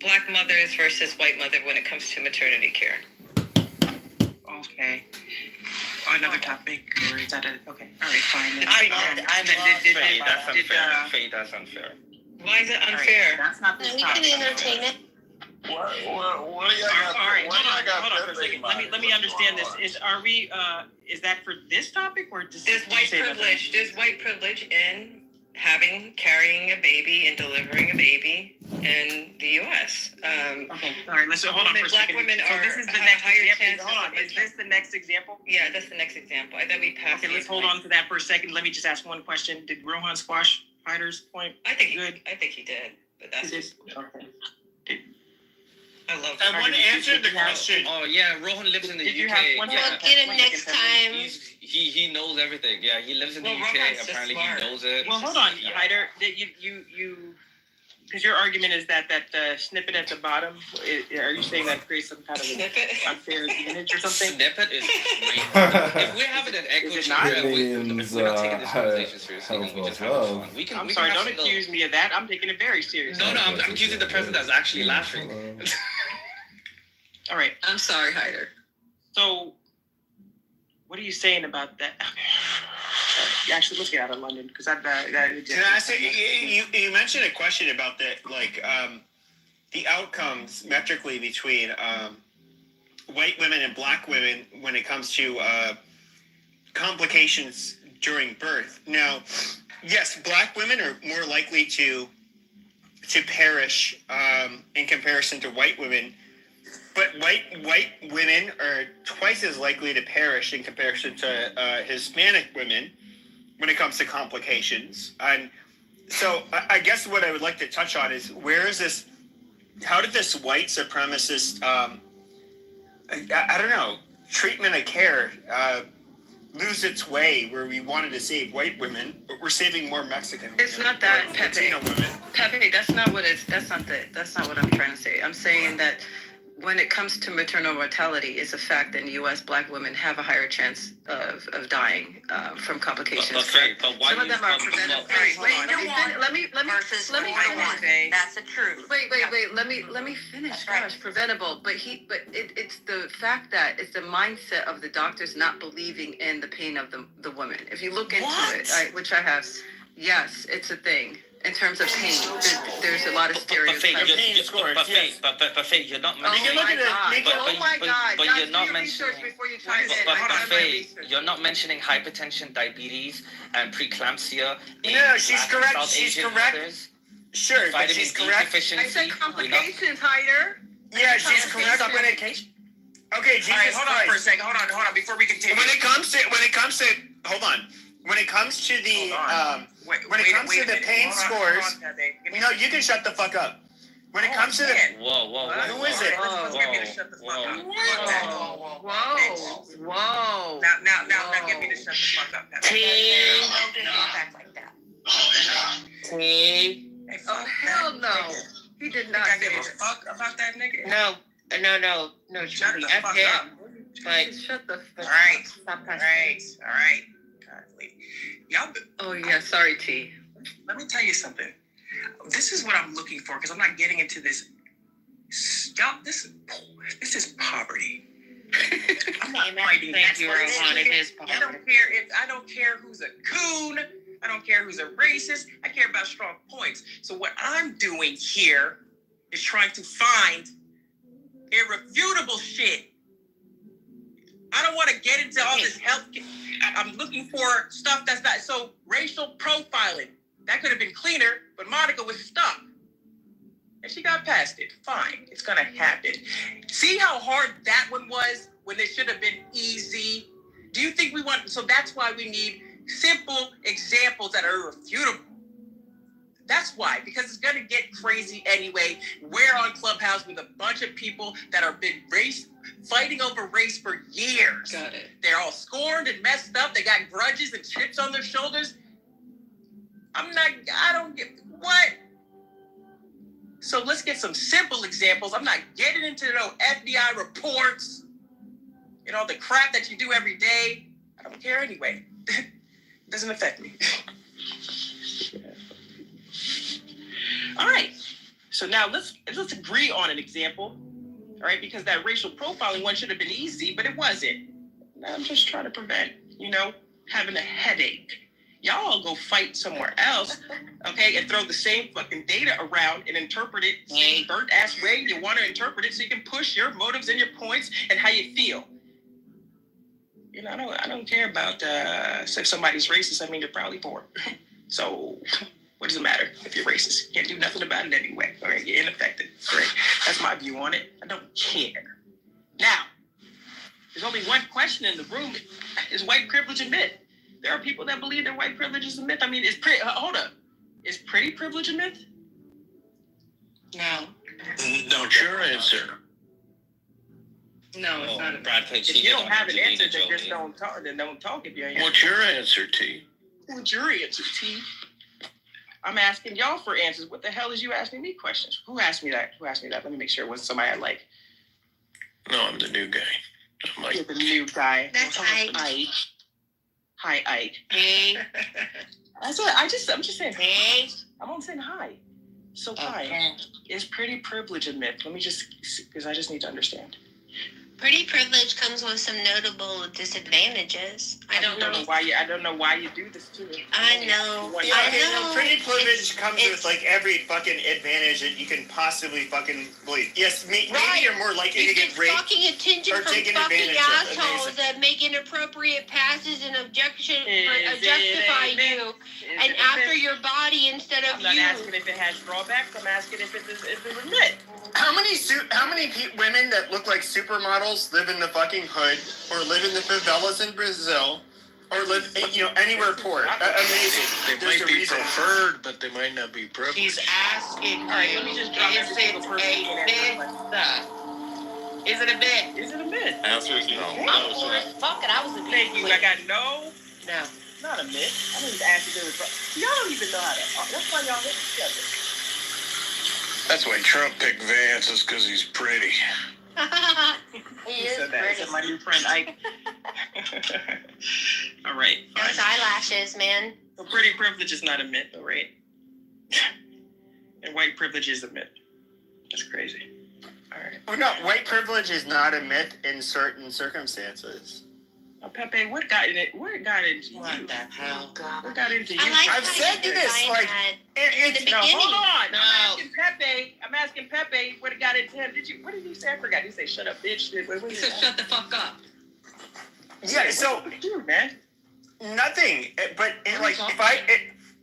Black mothers versus white mother when it comes to maternity care. Okay. Another topic, or is that okay? All right, fine. Faye, that's unfair. Why is it unfair? That's not No, this we topic. can entertain it. What do y'all All right, got hold on for a second. Let me understand this. Is that for this topic or just? There's white privilege. There's white privilege in carrying a baby and delivering a baby in the U.S. Okay, all right. Let's hold on for a Black second. women So are this is the have next higher example. chances Hold on. of Is this the next example? Yeah, that's the next example. I thought we passed. Okay, let's hold on to that for a second. Let me just ask one question. Did Rohan squash Hyder's point? I think Good. I think he did, but that's just. Okay. I love. I want to answer the question. Oh yeah, Rohan lives in the Did you UK. have one We'll second? get him One next second, time. He knows everything. Yeah, he lives in the Well, UK. Rohan's just Apparently, smart. he knows it. Well, hold on, Yeah. Hyder. Did you because your argument is that snippet at the bottom. Are you saying that creates some kind of an Snippet. unfair advantage or something? Snippet is great. If we're having an echo Is it chamber, not? we're not taking this conversation seriously, and we're just having fun. We can. I'm we sorry. can Don't have some accuse me of that. I'm taking it very seriously. No, I'm accusing the person that's actually laughing. All right. I'm sorry, Hyder. So, what are you saying about that? Actually, let's get out of London because Can I say you mentioned a question about the outcomes metrically between white women and black women when it comes to complications during birth. Now, yes, black women are more likely to perish in comparison to white women, but white women are twice as likely to perish in comparison to Hispanic women when it comes to complications. And so I guess what I would like to touch on is where is this, how did this white supremacist, I don't know, treatment of care lose its way where we wanted to save white women, but we're saving more Mexican women. It's not that, or Pepe. Latino women. Pepe, that's not what I'm trying to say. I'm saying that when it comes to maternal mortality, it's a fact that in the U.S. black women have a higher chance of dying from complications. But why Some of them are preventable. Let me Versus finish. that's the truth. Wait. Let me finish. That's right. Gosh, preventable. But it's the fact that it's the mindset of the doctors not believing in the pain of the woman. If you look into it, which I have, yes, it's a thing. In terms of pain, there's a lot of stereotypes. But Faye, you're not mentioning. Oh my God! But you're not mentioning. Before you chime in. But Faye, you're not mentioning hypertension, diabetes, and preeclampsia. No, she's correct. South She's Asian correct. mothers, Sure, but vitamin she's D correct. I deficiency. said complications, Hyder. Yeah, she's correct when it. Okay, Jesus All right, hold on for a Christ. second. Hold on. Before we continue. When it comes to, hold on. When it comes to the, when it comes to the pain scores, no, you can shut the fuck up. When it comes to the, Whoa. who is it? Whoa. Now, get me to shut the fuck up. Back like that. Oh hell no! He did not I say give a it. fuck about that nigga. No, Shut Charlie, the F fuck him. up. Like, Shut the fuck All right. stop All cussing. right. God, y'all, Oh, yeah. Sorry, T. let me tell you something. This is what I'm looking for because I'm not getting into this. Y'all, this is poverty. I'm not fighting Thank that. you, Rohan. It is I don't care who's a coon. I don't care who's a racist. I care about strong points. So what I'm doing here is trying to find irrefutable shit. I don't want to get into all this health. I'm looking for stuff that's not so racial profiling. That could have been cleaner, but Monica was stuck. And she got past it. Fine. It's going to happen. See how hard that one was when it should have been easy? Do you think we want... So that's why we need simple examples that are irrefutable. That's why. Because it's going to get crazy anyway. We're on Clubhouse with a bunch of people that have been fighting over race for years. Got it. They're all scorned and messed up. They got grudges and chips on their shoulders. I don't get... What? So let's get some simple examples. I'm not getting into no FBI reports and all the crap that you do every day. I don't care anyway. It doesn't affect me. All right. So now let's agree on an example. All right, because that racial profiling one should have been easy, but it wasn't. I'm just trying to prevent, having a headache. Y'all go fight somewhere else, okay, and throw the same fucking data around and interpret it the same burnt-ass way you want to interpret it so you can push your motives and your points and how you feel. I don't care about if somebody's racist. I mean, they're probably poor. So what does it matter if you're racist? You can't do nothing about it anyway. All right, you're ineffective. All right, that's my view on it. I don't care. Now, there's only one question in the room. Is white privilege a myth? There are people that believe that white privilege is a myth. I mean, hold up. Is pretty privilege a myth? No. Don't your answer. No, it's not a Brad Pitt If you cheated don't on have an Angelina answer, then just Jolie. don't talk. Then don't talk if you ain't. What's your answer, T? What's your answer, T? I'm asking y'all for answers. What the hell is you asking me questions? Who asked me that? Let me make sure it wasn't somebody I like. No, I'm the new guy. I'm like, You're the new guy. That's Ike. Hi, Ike. Hey, That's what I'm just saying. hey. I'm only saying hi. So hi. Okay. Is pretty privilege a myth? Let me because I just need to understand. Pretty privilege comes with some notable disadvantages. I don't know. I don't know why you do this to me. I know. Yeah, I okay, know. well, pretty privilege comes It's- with like every fucking advantage that you can possibly fucking believe. Yes, maybe you're more likely You to get get raped. fucking attention or from taken fucking advantage of. assholes Amazing. that make inappropriate passes and objectify it a you and after your body instead of I'm not you. asking if it has drawbacks. I'm asking if it's a myth. How many women that look like supermodels live in the fucking hood, or live in the favelas in Brazil, or live anywhere poor? Amazing. they There's might a be reason. preferred, but they might not be privileged. He's asking you, All right, let me just drop is every single it person in a there. myth? Is it a myth? Is it a myth? Answer is no. I'm poor as fuck and I was a Thank you. I got no. No. Not a myth. I don't even ask if there was. Y'all don't even know how to. That's why y'all hit together. That's why Trump picked Vance, is because he's pretty. He is said that. pretty. Is my new friend Ike? All right. Those eyelashes, man. So pretty privilege is not a myth, though, right? And white privilege is a myth. That's crazy. All right. Well, no, white privilege is not a myth in certain circumstances. Now, Pepe, what got in it? What got into you? What the hell? What got into you? I like I've how said you this, define like, that. It's the No, beginning. hold on. No. I'm asking Pepe what it got into him. What did you say? I forgot. Did you say shut up, bitch? What He said, shut the fuck up. yeah. So Dude, man. nothing. But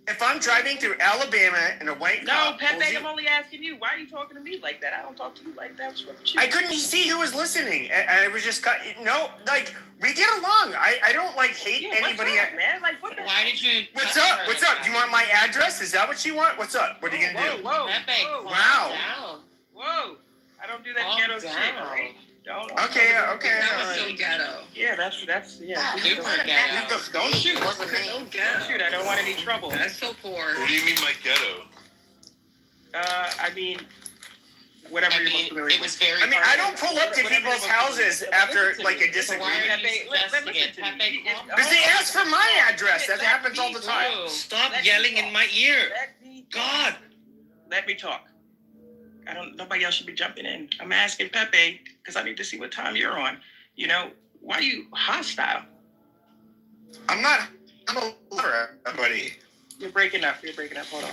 if I'm driving through Alabama in a white No, cop Pepe, pulls you- I'm only asking you. Why are you talking to me like that? I don't talk to you like that. What's wrong with you? I couldn't see who was listening. I was just cut. No, like we get along. I don't like hate Yeah, anybody. what's up, man? Like, what the Why did you? What's up? What's up? Do you want my address? Is that what you want? What's up? What are you gonna do? Whoa, Pepe, whoa, calm Wow. down. whoa. I don't do that Calm ghetto shit, down. all right? Don't. Okay. That was all so right. ghetto. Yeah, that's yeah. Super Don't- ghetto. Don't shoot. Wasn't me. Don't shoot. I don't want any trouble. That's so poor. What do you mean by ghetto? I mean, whatever I you're mean, familiar it was very. I mean, I don't pull up to people's houses after like a So why disagreement. are you suggesting it? Pepe, Because they ask for my address. That happens all the time. Bro, stop yelling in my ear. God. Let me talk. Nobody else should be jumping in. I'm asking Pepe because I need to see what time you're on. You know, why are you hostile? I'm not. I'm a lover, buddy. You're breaking up. Hold on.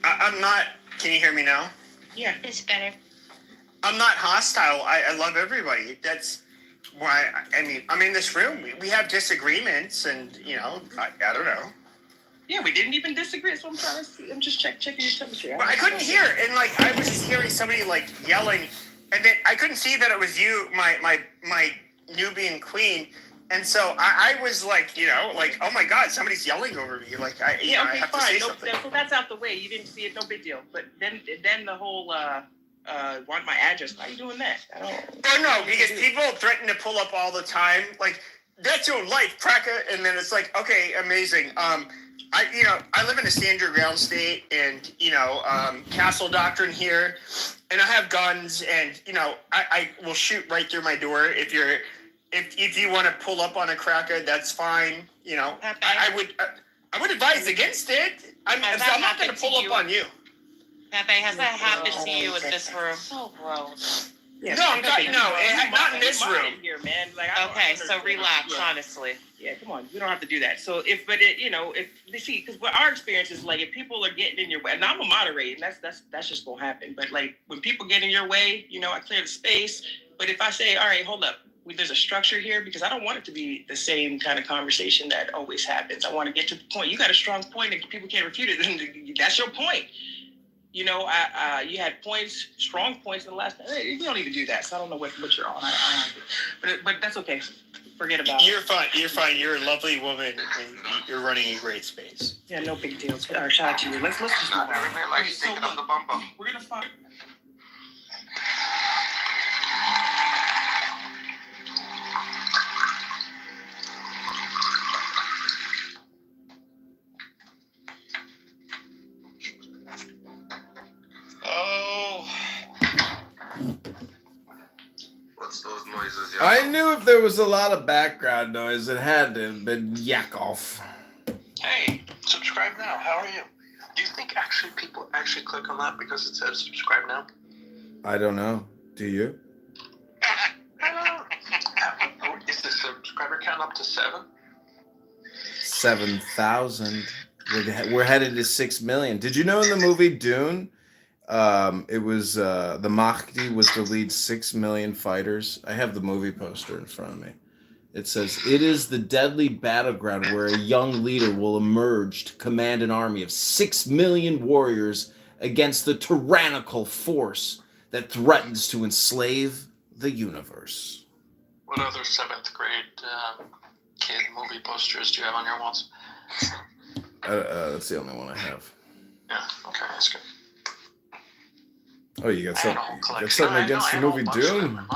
I'm not. Can you hear me now? Yeah. It's better. I'm not hostile. I love everybody. That's why. I mean, I'm in this room. We have disagreements, and you know, I don't know. Yeah, we didn't even disagree. That's what I'm trying to see. I'm just checking your temperature. But I couldn't hear, and like I was just hearing somebody like yelling, and then I couldn't see that it was you, my Nubian queen, and so I was like, you know, like, oh my God, somebody's yelling over me. Like I have to say something. So that's out the way. You didn't see it, no big deal. But then the whole want my address. Why are you doing that? I don't. Oh no, because people threaten to pull up all the time. Like that's your life, cracker, and then it's like, okay, amazing. I live in a stand your ground state, and castle doctrine here, and I have guns, and I will shoot right through my door if you want to pull up on a cracker, that's fine. I would advise against it. I'm not going to pull up on you. Pepe, has that happened to you in this room? So gross. Yeah, not in this room. Here, man. Like, Okay, so relax, honestly. Yeah, come on. We don't have to do that. So if they see, because what our experience is like, if people are getting in your way, and I'm a moderator, and that's just gonna happen. But like when people get in your way, I clear the space. But if I say, all right, hold up, there's a structure here, because I don't want it to be the same kind of conversation that always happens. I want to get to the point. You got a strong point, and people can't refute it. Then that's your point. You had strong points in the last. We don't even do that, so I don't know what you're on. But that's okay. Forget about it. You're fine. You're fine. You're a lovely woman, and you're running a great space. Yeah, no big deal. Shout out to you. Let's just. Not everybody likes taking up the bumper. We're gonna find. What's those noises? I knew if there was a lot of background noise, it had to have been Yakov. Hey, subscribe now. How are you? Do you think people actually click on that because it says subscribe now? I don't know. Do you? Is the subscriber count up to 7? 7,000. We're headed to 6 million. Did you know in the movie Dune, it was the Mahdi was to lead 6 million fighters? I have the movie poster in front of me. It says, it is the deadly battleground where a young leader will emerge to command an army of 6 million warriors against the tyrannical force that threatens to enslave the universe. What other 7th grade kid movie posters do you have on your walls? That's the only one I have. Yeah, okay, that's good. Oh, you got something against the I had a movie whole bunch of them. Dune?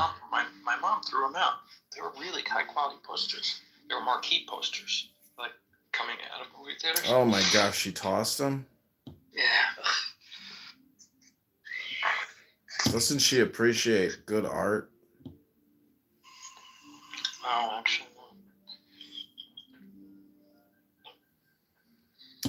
My mom threw them out. They were really high quality posters. They were marquee posters, like coming out of movie theaters. Oh my gosh, she tossed them? Yeah. Doesn't she appreciate good art? Oh, actually.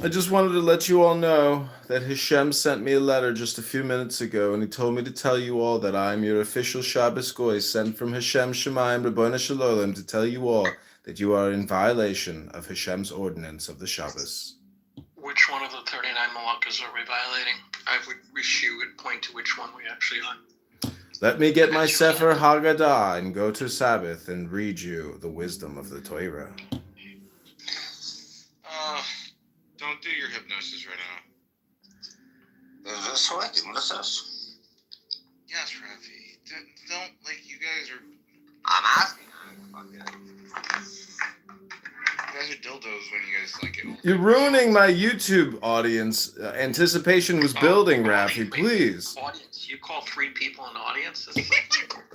I just wanted to let you all know that Hashem sent me a letter just a few minutes ago, and he told me to tell you all that I am your official Shabbos Goy, sent from Hashem Shemayim Rabbona Shalom, to tell you all that you are in violation of Hashem's ordinance of the Shabbos. Which one of the 39 Malakas are we violating? I wish you would point to which one we actually are. Let me get my Sefer Haggadah and go to Sabbath and read you the wisdom of the Torah. Don't do your hypnosis right now. Is this what? What's this? Yes, Rafi. Don't, you guys are... I'm asking. You guys are dildos when you guys it. You're ruining my YouTube audience. Anticipation was building, Rafi, please. Audience? You call 3 people an audience?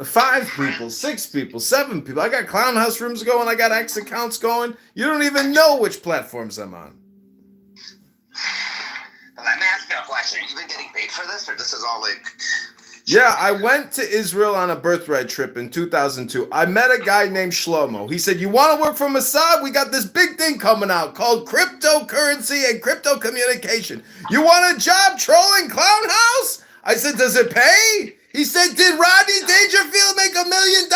5 people, 6 people, 7 people. I got clown house rooms going. I got X accounts going. You don't even know which platforms I'm on. Let me ask you a question. you been getting paid for this, or this is all like? Yeah, I went to Israel on a birthright trip in 2002. I met a guy named Shlomo. He said, "You want to work for Mossad? We got this big thing coming out called cryptocurrency and crypto communication. You want a job trolling Clown House?" I said, "Does it pay?" He said, "Did Rodney Dangerfield make $1 million?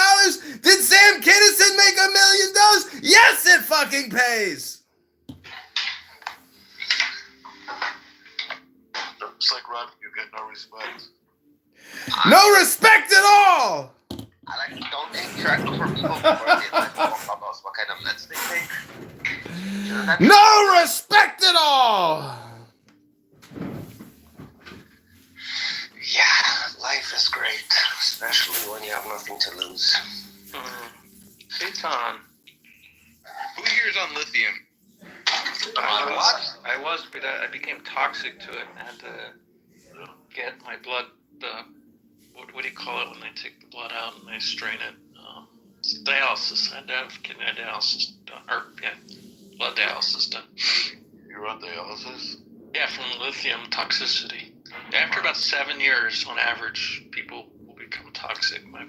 Did Sam Kinison make $1 million? Yes, it fucking pays." It's like Rodney, you get no respect. No respect at all. I like don't take track for people before they like Clubhouse. What kind of nets they take? No respect at all. Yeah, life is great, especially when you have nothing to lose. Hey, Tom. Who here is on lithium? What? I was, but I became toxic to it and had to get my blood, what do you call it when they take the blood out and they strain it? Dialysis. I had to have kidney dialysis done, or blood dialysis done. You're on dialysis? Yeah, from lithium toxicity. After about 7 years, on average, people will become toxic. My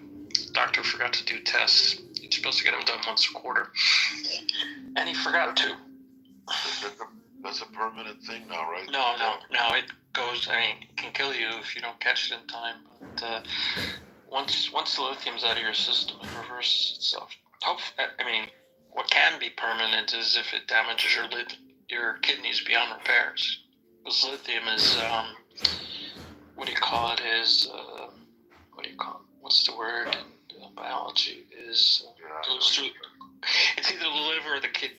doctor forgot to do tests. He's supposed to get them done once a quarter, and he forgot to. That's a permanent thing now, right? No, it goes. I mean, it can kill you if you don't catch it in time. But once the lithium's out of your system, it reverses itself. What can be permanent is if it damages your kidneys beyond repairs. Because lithium is what's the word in biology? Is goes through. It's either the liver or the kidney.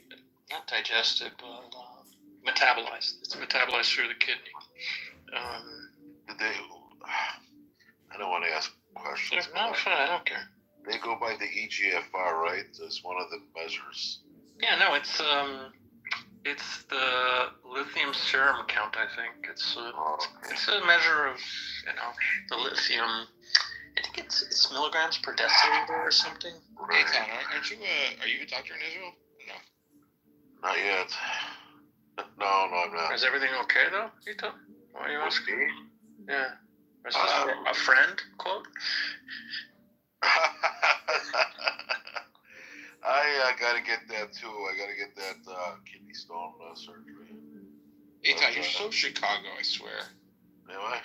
Not digested, but metabolized. It's metabolized through the kidney. I don't want to ask questions. No, fine. I don't care. They go by the EGFR, right? As one of the measures. Yeah, no, it's the lithium serum count. I think it's a measure of the lithium. I think it's milligrams per deciliter or something. Hey, Tom, are you a doctor in Israel? No. Not yet. No, I'm not. Is everything okay though, Ito? Why are you asking? Yeah. Is this a friend quote? I gotta get that too. I gotta get that kidney stone surgery. Eitan, you're so Chicago, I swear. Am I?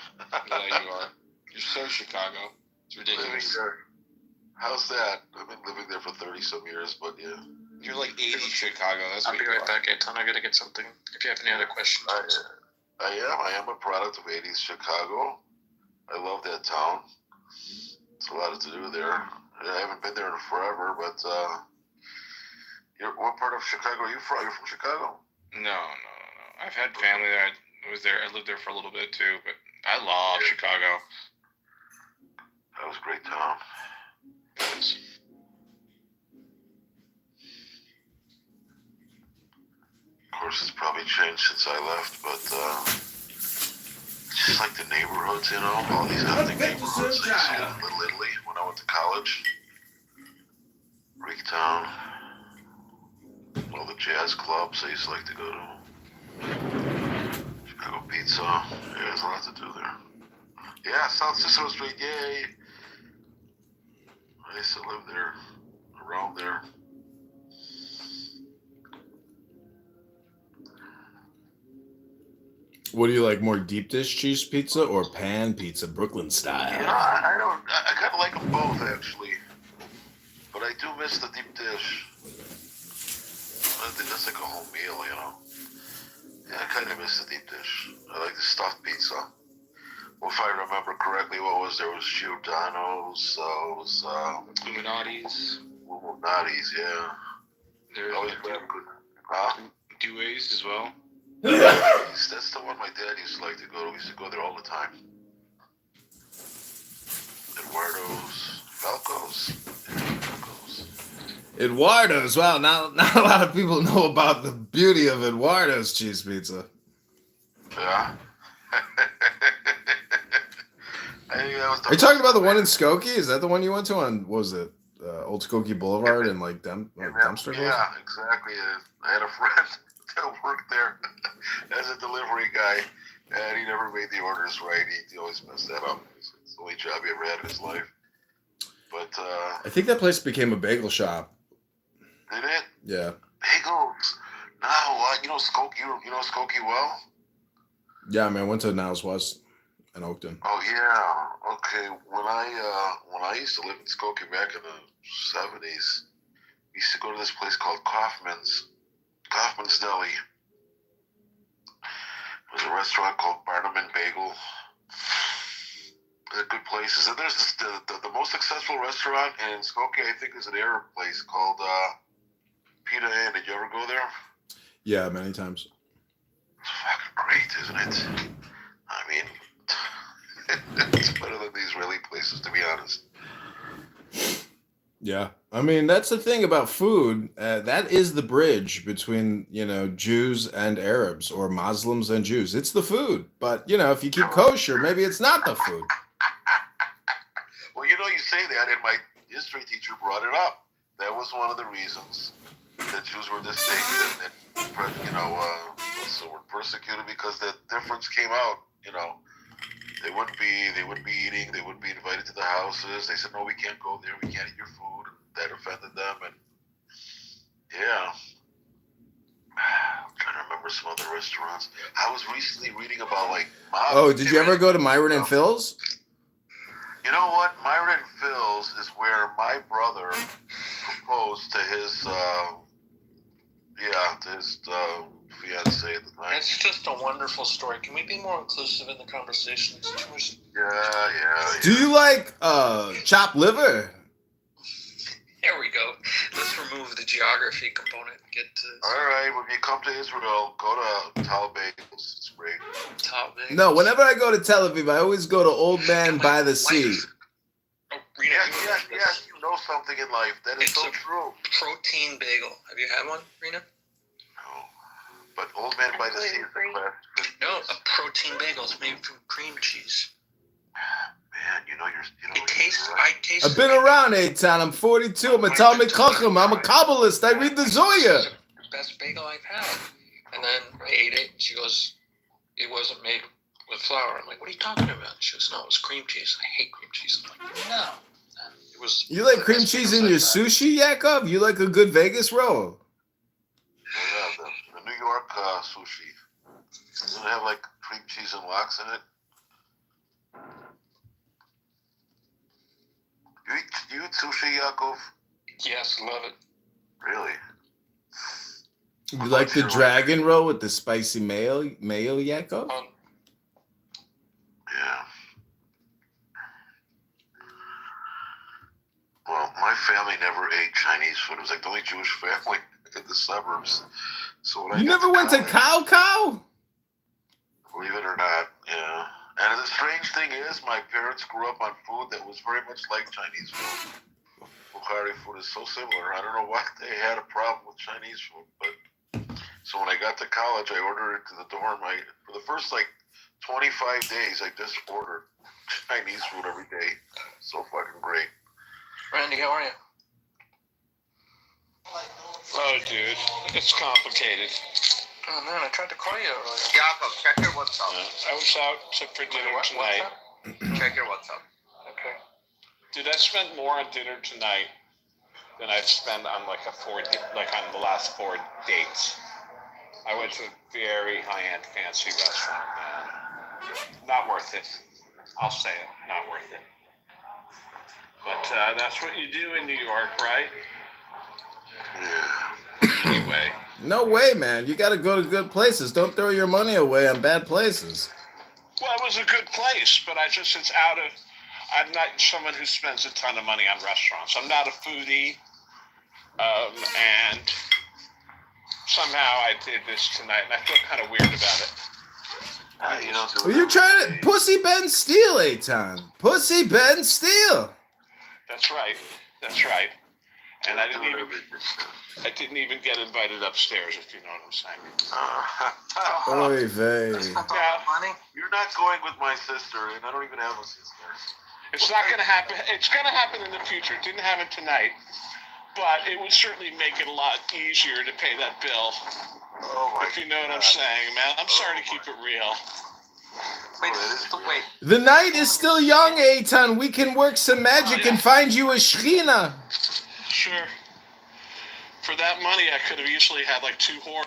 Yeah, you are. You're so Chicago. It's ridiculous. How's that? I've been living there for 30-some years, but yeah. You're like 80 Chicago. That's I'll be right back, Eitan. I gotta get something. If you have any other questions. I am a product of 80s Chicago. I love that town. There's a lot to do there. I haven't been there in forever, but what part of Chicago are you from? You're from Chicago? No. I've had family there. I lived there for a little bit too, but I love Chicago. That was a great town. Of course, it's probably changed since I left, but just like the neighborhoods, all these ethnic neighborhoods I used to in Little Italy when I went to college. Greektown. All the jazz clubs I used to like to go to. Chicago pizza. Yeah, there's a lot to do there. Yeah, South Cicero Street, yay! I used to live there, around there. What do you like more, deep dish cheese pizza or pan pizza, Brooklyn style? Yeah, I kind of like them both, actually. But I do miss the deep dish. I think that's like a whole meal, Yeah, I kind of miss the deep dish. I like the stuffed pizza. Well, if I remember correctly, what was there? Was Giordano's, Illuminati's. Illuminati's, yeah. There's always been good. Duays as well. That's the one my dad used to like to go to. We used to go there all the time. Eduardo's, Falco's. Eduardo's. Wow, not a lot of people know about the beauty of Eduardo's cheese pizza. Yeah. Are you talking about the one in Skokie? Is that the one you went to on, what was it, Old Skokie Boulevard and Dumpster? Yeah, exactly. I had a friend that worked there as a delivery guy, And he never made the orders right. He always messed that up. It's the only job he ever had in his life. But I think that place became a bagel shop. did it? Yeah. Bagels. No, you know Skokie. You know Skokie well? Yeah, man. I went to Niles West in Oakton. Oh yeah. Okay. When I used to live in Skokie back in the 70s, we used to go to this place called Kaufman's Deli. There's a restaurant called Barnum and Bagel. They're good places. And there's the most successful restaurant in Skokie, I think, is an Arab place called Pita Inn. Did you ever go there? Yeah, many times. It's fucking great, isn't it? I mean, it's better than these Israeli places, to be honest. Yeah. I mean, that's the thing about food. That is the bridge between, Jews and Arabs or Muslims and Jews. It's the food. But, if you keep kosher, maybe it's not the food. Well, you say that, and my history teacher brought it up. That was one of the reasons that Jews were disdained and so were persecuted, because the difference came out. They wouldn't be eating. They wouldn't be invited to the houses. They said, no, we can't go there. We can't eat your food. That offended them, and yeah. I'm trying to remember some other restaurants. I was recently reading about Oh, did you ever go to Myron and Phil's? You know what? Myron and Phil's is where my brother proposed to his fiance at the time. It's just a wonderful story. Can we be more inclusive in the conversation? It's too much. Yeah. Do you like chopped liver? There we go. Let's remove the geography component and get to. All right, when you come to Israel, go to Tal Bagels. It's great. Tal Bagels. No, whenever I go to Tel Aviv, I always go to Old Man by the Sea. Oh, Rena, Yes, you know something in life. That is so true. Protein bagel. Have you had one, Rena? No. But Old Man by the Sea is the classic. No, a protein bagel is made from cream cheese. Man, It tastes. I taste. I've been around, Eitan. I'm 42. I'm a Talmid Chacham. I'm a Kabbalist. I read the Zoya. The best bagel I've had. And then I ate it. And she goes, it wasn't made with flour. I'm like, what are you talking about? She goes, no, it was cream cheese. I hate cream cheese. I'm like, no. It was. You like cream cheese in your sushi, Yakov? You like a good Vegas roll? Yeah, the New York sushi. Doesn't it have cream cheese and lox in it? You eat sushi, Yaakov? Yes, love it. Really? You like the dragon roll with the spicy mayo, Yakov? Yeah. Well, my family never ate Chinese food. It was the only Jewish family in the suburbs. So when You never went to Cow? Believe it or not, yeah. And the strange thing is, my parents grew up on food that was very much like Chinese food. Bukhari food is so similar. I don't know why they had a problem with Chinese food, but so when I got to college, I ordered it to the dorm. For the first 25 days, I just ordered Chinese food every day. So fucking great. Randy, how are you? Oh, dude, it's complicated. Oh man, I tried to call you earlier. Jakob, check your WhatsApp. I was out for dinner tonight. Check your WhatsApp. Okay. Dude, I spent more on dinner tonight than I've spent on on the last 4 dates. I went to a very high-end fancy restaurant, man. Not worth it. I'll say it. Not worth it. But that's what you do in New York, right? Yeah. Anyway. No way, man. You got to go to good places. Don't throw your money away on bad places. Well, it was a good place, but I'm not someone who spends a ton of money on restaurants. I'm not a foodie, and somehow I did this tonight, and I feel kind of weird about it. Well, you're trying to Pussy Ben Steele, Eitan. Pussy Ben Steele. That's right. And I didn't even get invited upstairs, if you know what I'm saying. Oy vey. Money? You're not going with my sister, and I don't even have a sister. It's not going to happen. It's going to happen in the future. It didn't happen tonight, but it would certainly make it a lot easier to pay that bill. Oh my if you know what I'm saying, man. I'm sorry to keep it real. Wait. The night is still young, Eitan. We can work some magic and find you a Shrina. Sure. For that money, I could have easily had like 2 whores.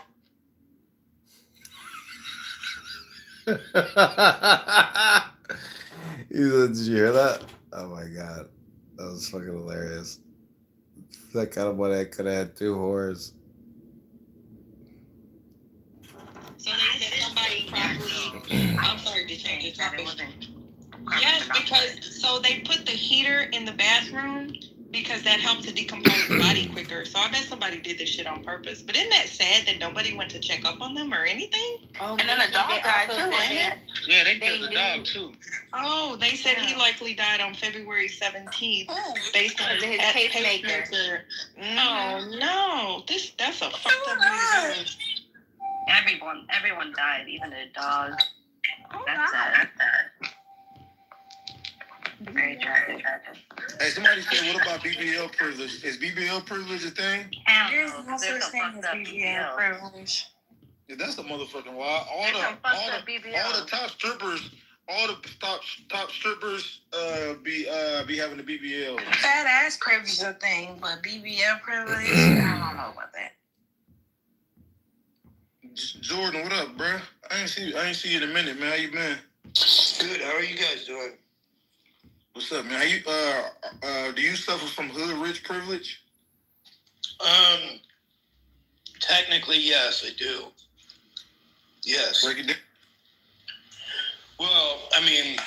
Did you hear that? Oh my god. That was fucking hilarious. That kind of money I could have had 2 whores. So they said somebody properly. I'm sorry to change the topic. Yes, because so they put the heater in the bathroom because that helps to decompose the body quicker. So I bet somebody did this shit on purpose. But isn't that sad that nobody went to check up on them or anything? Oh, And then a dog died too, wasn't it? Yeah, they killed the dog too. Oh, they said he likely died on February 17th based on His pacemaker. Oh no, that's a fucked up way to go. Everyone died, even a dog. Oh, That's sad. Very tragic. Hey, somebody said, what about BBL privilege? Is BBL privilege a thing? There's no such thing as BBL privilege. Yeah, that's the motherfucking wild. All the top strippers be having the BBL. Fat ass privilege is a thing, but BBL privilege, I don't know about that. Jordan, what up, bro? I ain't see you in a minute, man. How you been? Good. How are you guys doing? What's up, man? How you do you suffer from hood rich privilege? Technically, yes, I do. Yes. Break it down. Well, I mean,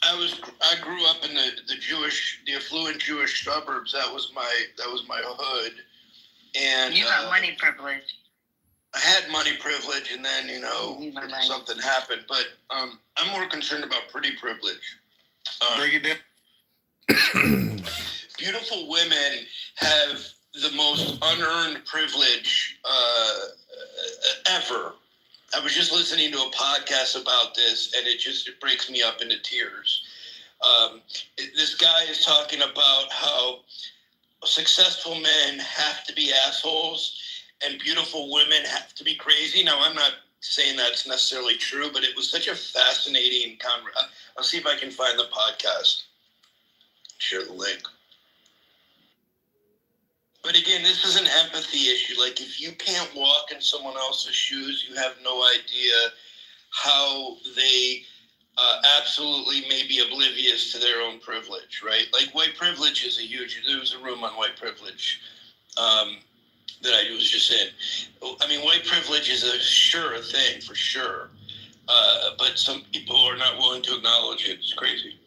I grew up in the affluent Jewish suburbs. That was my hood. And You got money privilege. I had money privilege, and then something happened. But I'm more concerned about pretty privilege. Break it down. Beautiful women have the most unearned privilege ever. I was just listening to a podcast about this, and it breaks me up into tears. This guy is talking about how successful men have to be assholes and beautiful women have to be crazy. Now, I'm not saying that's necessarily true, but it was such a fascinating conversation. I'll see if I can find the podcast. Share the link. But again, this is an empathy issue. Like, if you can't walk in someone else's shoes, you have no idea how they absolutely may be oblivious to their own privilege, right? Like, white privilege is there was a room on white privilege that I was just in. I mean, white privilege is a thing, for sure. But some people are not willing to acknowledge it. It's crazy.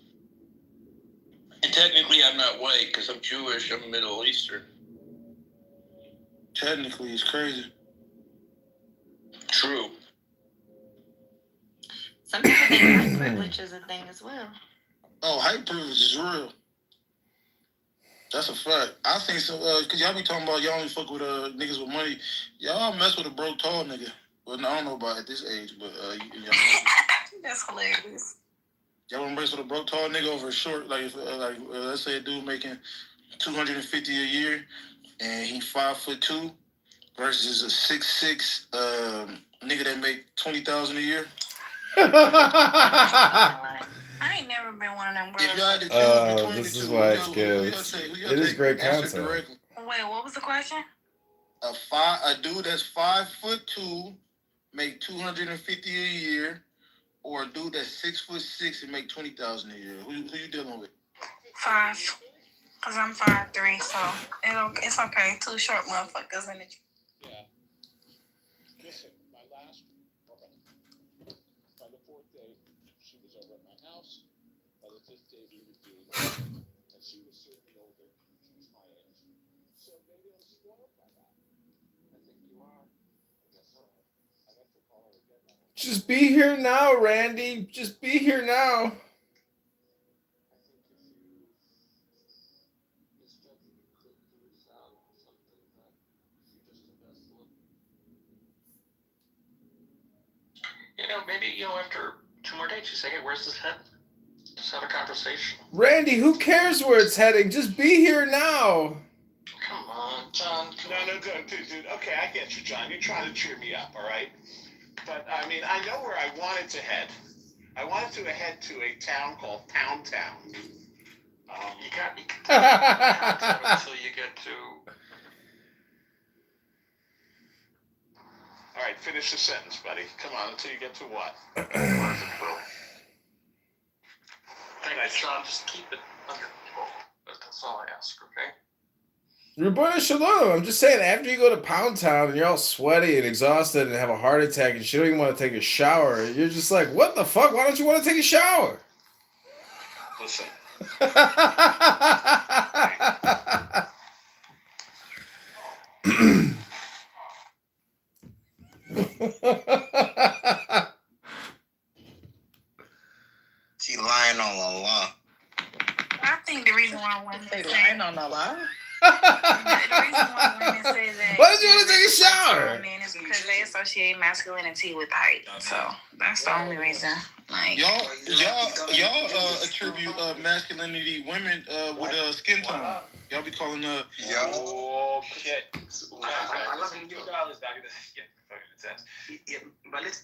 And technically, I'm not white because I'm Jewish. I'm Middle Eastern. Technically, it's crazy. True. Some people think white privilege is a thing as well. Oh, height privilege is real. That's a fact. I think so. Cause y'all be talking about y'all only fuck with niggas with money. Y'all mess with a broke tall nigga. Well, I don't know about at this age, but y'all That's hilarious. y'all wanna mess with a broke tall nigga over a short, like let's say a dude making $250 a year, and he 5'2" versus a 6'6" nigga that make $20,000 a year. I ain't never been one of them girls. If y'all had to choose between this the is two, why who it's y'all good. It is great Answer content. directly. Wait, what was the question? A dude that's 5'2" make $250 a year, or a dude that's 6'6" and make $20,000 a year. Who you dealing with? 5. Cause I'm 5'3", so it's okay. 2 short motherfuckers in it. Yeah. Listen, my last woman, by the 4th day, she was over at my house. By the 5th day, we were dating, and she was certainly older. She was my age. So maybe I'm spoiled by that. I think you are. I guess so. I have to call her again. Just be here now, Randy. Just be here now. Maybe, after 2 more dates, you say, hey, where's this heading? Just have a conversation. Randy, who cares where it's heading? Just be here now. Come on, John. No, dude. Okay, I get you, John. You're trying to cheer me up, all right? But, I mean, I know where I want it to head. I wanted to head to a town called Pound Town. You can't until you get to. All right, finish the sentence, buddy. Come on, until you get to what? Thanks, Sean. Just keep it under control. That's all I ask, okay? Rabbi Shalom, I'm just saying, after you go to Pound Town and you're all sweaty and exhausted and have a heart attack and you don't even want to take a shower, you're just like, what the fuck? Why don't you want to take a shower? Listen. She lying on the law. I think the reason why women say lying on the lie. the reason why women say that. Why don't you want to take a shower? Men is because they associate masculinity with height. So that's the only reason. Like Y'all attribute masculinity women with skin tone. Y'all be calling Oh shit. I love you. $2 value. Yeah, fucking sense. But let's.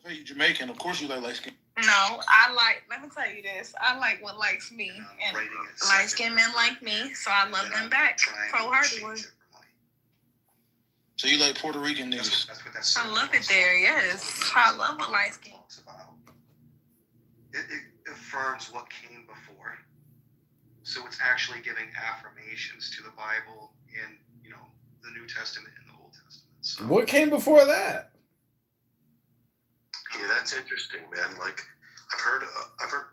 you Jamaican. Of course you like light skin. no, I like. Let me tell you this. I like what likes me, and light skinned men like me. So I love them back. Pro Hardywood. So you like Puerto Rican niggas? I love it there. Yes, I love what light skin. It affirms what came before. So it's actually giving affirmations to the Bible in, the New Testament and the Old Testament. So, What came before that? yeah, that's interesting, man. Like, I've heard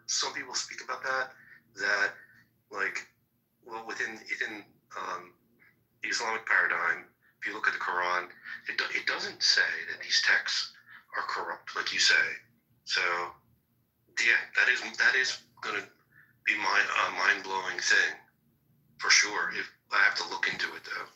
some people speak about that, within the Islamic paradigm, if you look at the Quran, it doesn't say that these texts are corrupt, like you say. So, yeah, that is going to be my mind-blowing thing, for sure. If I have to look into it, though.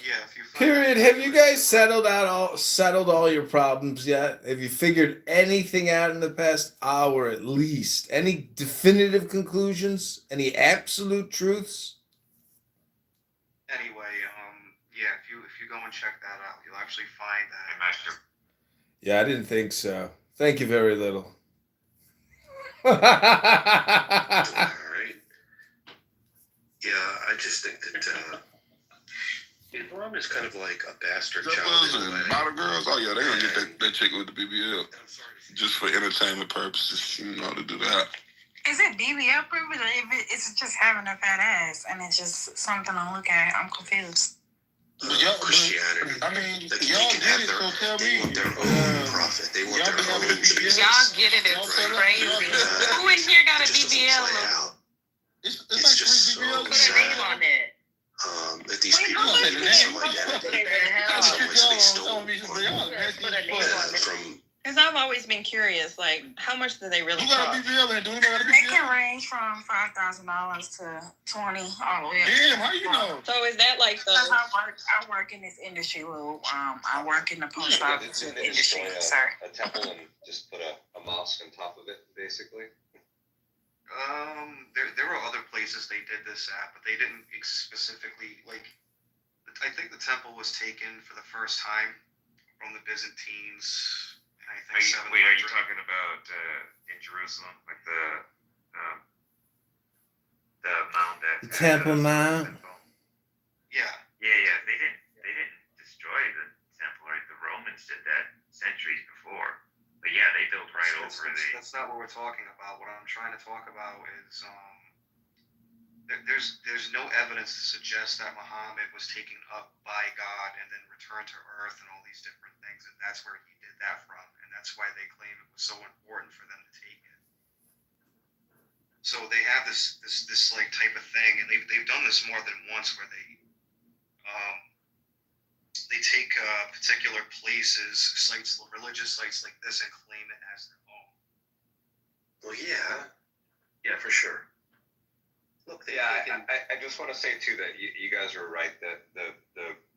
Yeah, if you Period. Have you guys settled all your problems yet? Have you figured anything out in the past hour at least? Any definitive conclusions? Any absolute truths? Anyway, if you go and check that out, you'll actually find that. Yeah, I didn't think so. Thank you very little. All right. Yeah, I just think that Islam is kind of like a bastard child in a way. Model girls, oh yeah, they gonna get that chick with the BBL just for entertainment purposes. You know how to do that. Is it BBL privilege or if it's just having a fat ass and it's just something to look at? I'm confused. Christianity. I mean, Like, y'all get it, so tell me. They want their own prophet. They want their own Jesus. Y'all get it. It's crazy. Who in here got a It just doesn't BBL? play out. It's It's like just so free BBL. Put a name on it. That these people have given some identity. In some ways, they stole Put a name on it. from. Because I've always been curious, like, how much do they really Who got a cost? BBL and do you got a It BBL? can range from $5,000 to $20 all the way up. Damn, how you know? So is that like Because the? I work in this industry, Lou. I work in the post office industry, sir. A temple and just put a mosque on top of it, basically. There were other places they did this at, but they didn't specifically like. I think the temple was taken for the first time from the Byzantines. And I think Are you talking about in Jerusalem, like the mound that The Temple Mount. Yeah. Yeah. They didn't destroy the temple, right? The Romans did that centuries before. But yeah, they built right over the. That's not what we're talking about. What I'm trying to talk about is there's no evidence to suggest that Muhammad was taken up by God and then returned to Earth and all these different things, and that's where he did that from, and that's why they claim it was so important for them to take it. So they have this like type of thing, and they've done this more than once, where they take particular places, sites, religious sites like this, and claim it as their own. Well, yeah, for sure. Look, I just want to say too that you guys are right that the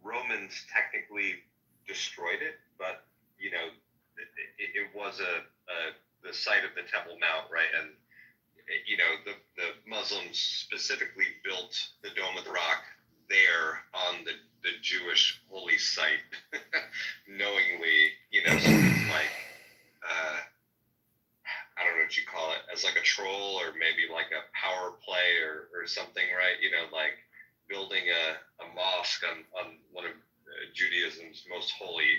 Romans technically destroyed it, but it was the site of the Temple Mount, right? And the Muslims specifically built the Dome of the Rock there on the Jewish holy site, knowingly, so it's maybe like a power play or something, right? You know, like building a mosque on one of Judaism's most holy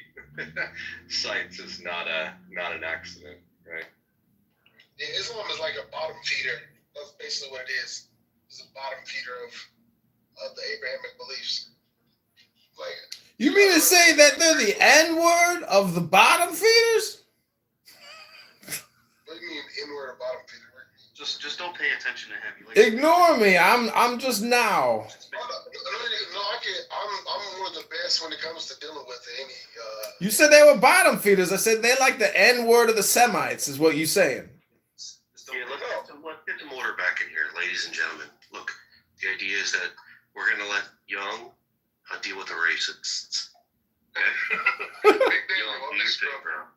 sites is not an accident, right? Yeah, Islam is like a bottom feeder. That's basically what it is. It's a bottom feeder of the Abrahamic beliefs. Like, You mean to say that they're the N-word of the bottom feeders? what do you mean N-word or bottom feeder? Just don't pay attention to him. Ignore me. I'm just now. I'm one of the best when it comes to dealing with any. You said they were bottom feeders. I said they like the N-word of the Semites, is what you saying. Yeah, let's get some order back in here, ladies and gentlemen. Look, the idea is that we're going to let Young deal with the racists. Okay? Young, do your thing, bro.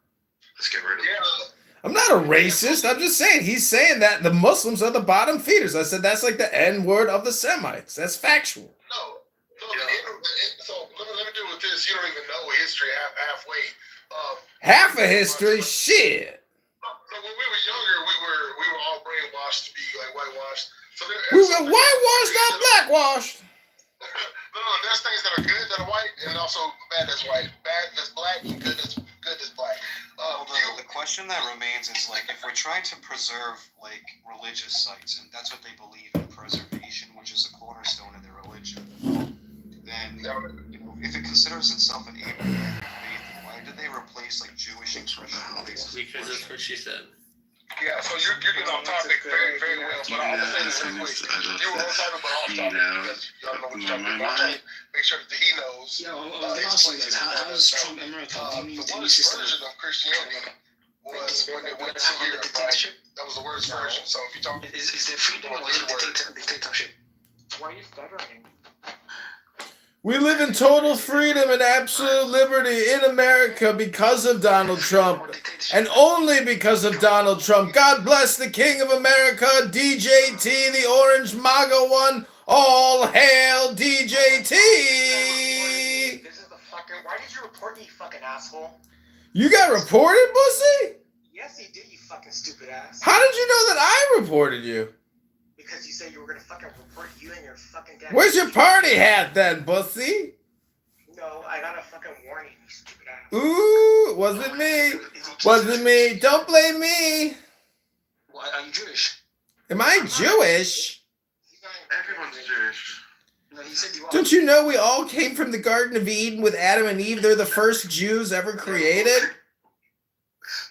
Let's get rid of it. I'm not a racist. I'm just saying he's saying that the Muslims are the bottom feeders. I said that's like the N-word of the Semites. That's factual. No. So let me deal with this. You don't even know history halfway. Half of history, shit. No, when we were younger, we were all brainwashed to be like whitewashed. So We were whitewashed, not blackwashed. No, there's things that are good that are white, and also bad that's white. Bad that's black, and good that's black. The question that remains is like if we're trying to preserve like religious sites, and that's what they believe in preservation, which is a cornerstone of their religion, then if it considers itself an Abrahamic faith, why did they replace like Jewish and Christian places? Because that's what she said. Yeah, so you're getting off topic very, very well. But I'm gonna say this real quick. You were on topic, but off topic because y'all know what you're talking about. I'm trying to make sure that he knows. Yeah, I was asking guys, how is Trump America? The worst version of Christianity was when it went to Europe, right? That was the worst version. So if you talk, is there freedom or is it dictatorship? Why are you stuttering? We live in total freedom and absolute liberty in America because of Donald Trump. And only because of Donald Trump. God bless the King of America, DJT, the Orange MAGA one. All hail DJT! This is the fucking. Why did you report me, you fucking asshole? You got reported, pussy? Yes, he did, you fucking stupid ass. How did you know that I reported you? Because you said you were gonna fucking report you and your fucking dad. Where's your party hat then, pussy? No, I got a fucking warning, you stupid ass. Ooh, wasn't me. Wasn't me. Don't blame me. Why are you Jewish? Am I Jewish? Everyone's Jewish. No, he said you are. Don't you know we all came from the Garden of Eden with Adam and Eve? They're the first Jews ever created. I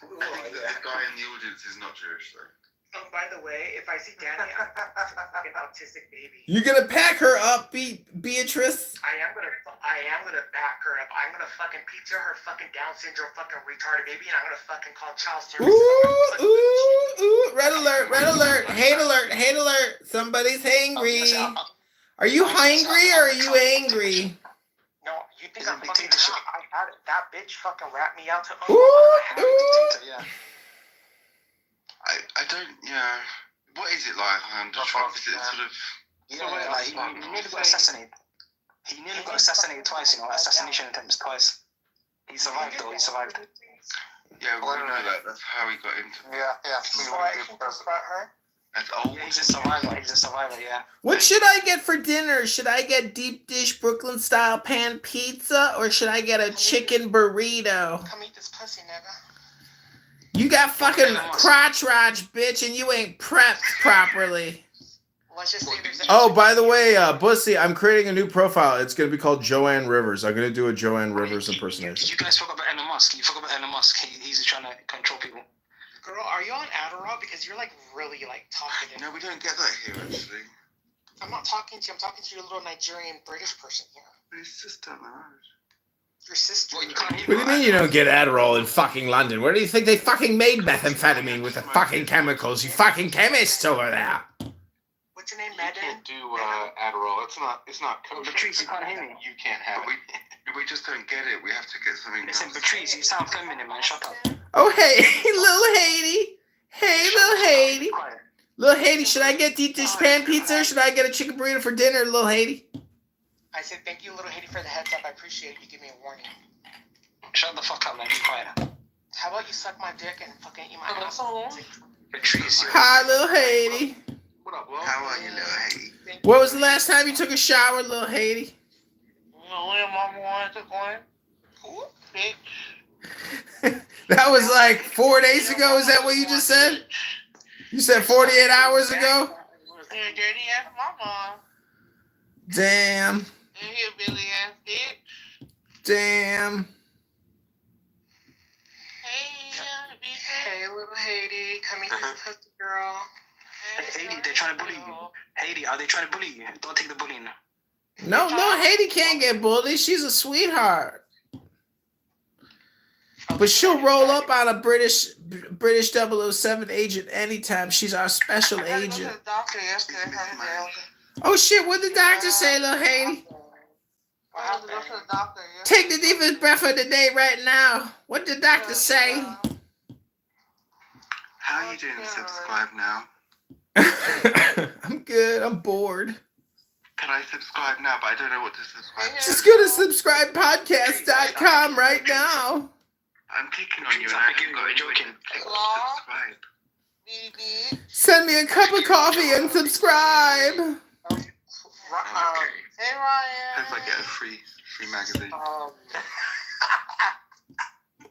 think that the guy in the audience is not Jewish, though. Oh, by the way, if I see Danny, I'm a fucking autistic baby. You gonna pack her up, Beatrice? I am gonna back her up. I'm gonna fucking pizza her fucking Down syndrome fucking retarded baby, and I'm gonna fucking call child services. Ooh, red alert, hate alert. Somebody's hangry. Are you hangry or are you angry? No, you think I'm fucking hot. I had it. That bitch fucking wrapped me out to Yeah. I don't, yeah. What is it like under Trump? Is it sort of... Yeah, like, he nearly got assassinated. He nearly got assassinated twice, you know, assassination attempts twice. He survived though, he survived. Yeah, we know that. That's how he got into it. Yeah. So I can talk about her? That's old. Yeah, he's a survivor, yeah. What should I get for dinner? Should I get deep dish Brooklyn style pan pizza or should I get a chicken burrito? Come eat this pussy, nigga. You got fucking crotch rotch, bitch, and you ain't prepped properly. Let's just say there's Oh, by the way, Bussy, I'm creating a new profile. It's going to be called Joanne Rivers. I'm going to do a Joanne Rivers impersonation. You guys forgot about Elon Musk. You forgot about Elon Musk. He's trying to control people. Girl, are you on Adderall? Because you're like really like talking. No, we don't get that here, actually. I'm not talking to you. I'm talking to your little Nigerian British person here. It's just down the road. Your sister. Well, you can't What do you mean you don't get Adderall in fucking London? Where do you think they fucking made methamphetamine with the fucking chemicals? You fucking chemists over there. What's your name, You Madden? can't do Adderall. It's not kosher. Patrice, you can't hear me. You can't have But it. we just don't get it. We have to get something Listen, else. Patrice, you sound feminine, man. Shut up. Oh, hey, little Haiti. Hey, little Haiti. Quiet. Little Haiti, should I get deep dish pan pizza or should I get a chicken burrito for dinner, little Haiti? I said thank you, little Haiti, for the heads up. I appreciate you giving me a warning. Shut the fuck up, man. Be quiet. How about you suck my dick and fucking eat my asshole? Patrice, Hi, little Haiti. What up, Will? How are you, little Haiti? What was the last time you took a shower, little Haiti? When mama wanted to go in. Ooh, bitch. That was like 4 days ago. Is that what you just said? You said 48 hours ago? Yeah, dirty ass mama. Damn. And hillbilly ass bitch. Damn. Hey, little Haiti, come eat this pussy, girl. Hey, Haiti, they're trying to bully you. Haiti, are they trying to bully you? Don't take the bullying. No, Haiti can't get bullied. She's a sweetheart. But she'll roll up on a British 007 agent anytime. She's our special agent. Oh shit, what did the doctor say, little Haiti? Take the deepest breath of the day right now. What did the doctor say? How are you doing? Subscribe now. I'm good. I'm bored. Can I subscribe now? But I don't know what to subscribe to. Just go to subscribepodcast.com right now. I'm clicking on you and I haven't got anywhere to click subscribe. Send me a cup of coffee and subscribe. Okay. Hey, Ryan. Hope I get a free magazine.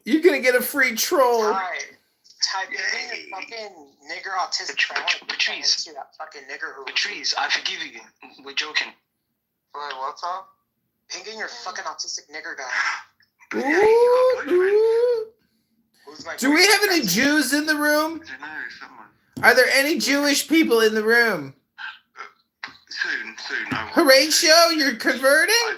You're gonna get a free troll. Type in your fucking nigger autistic child. Patrice. That fucking nigger who. Patrice, I forgive you. We're joking. Wait, what's up? Ping in your fucking autistic nigger guy. Do we have any Jews in the room? I don't know, someone. Are there any Jewish people in the room? Soon. Horatio, you're converting?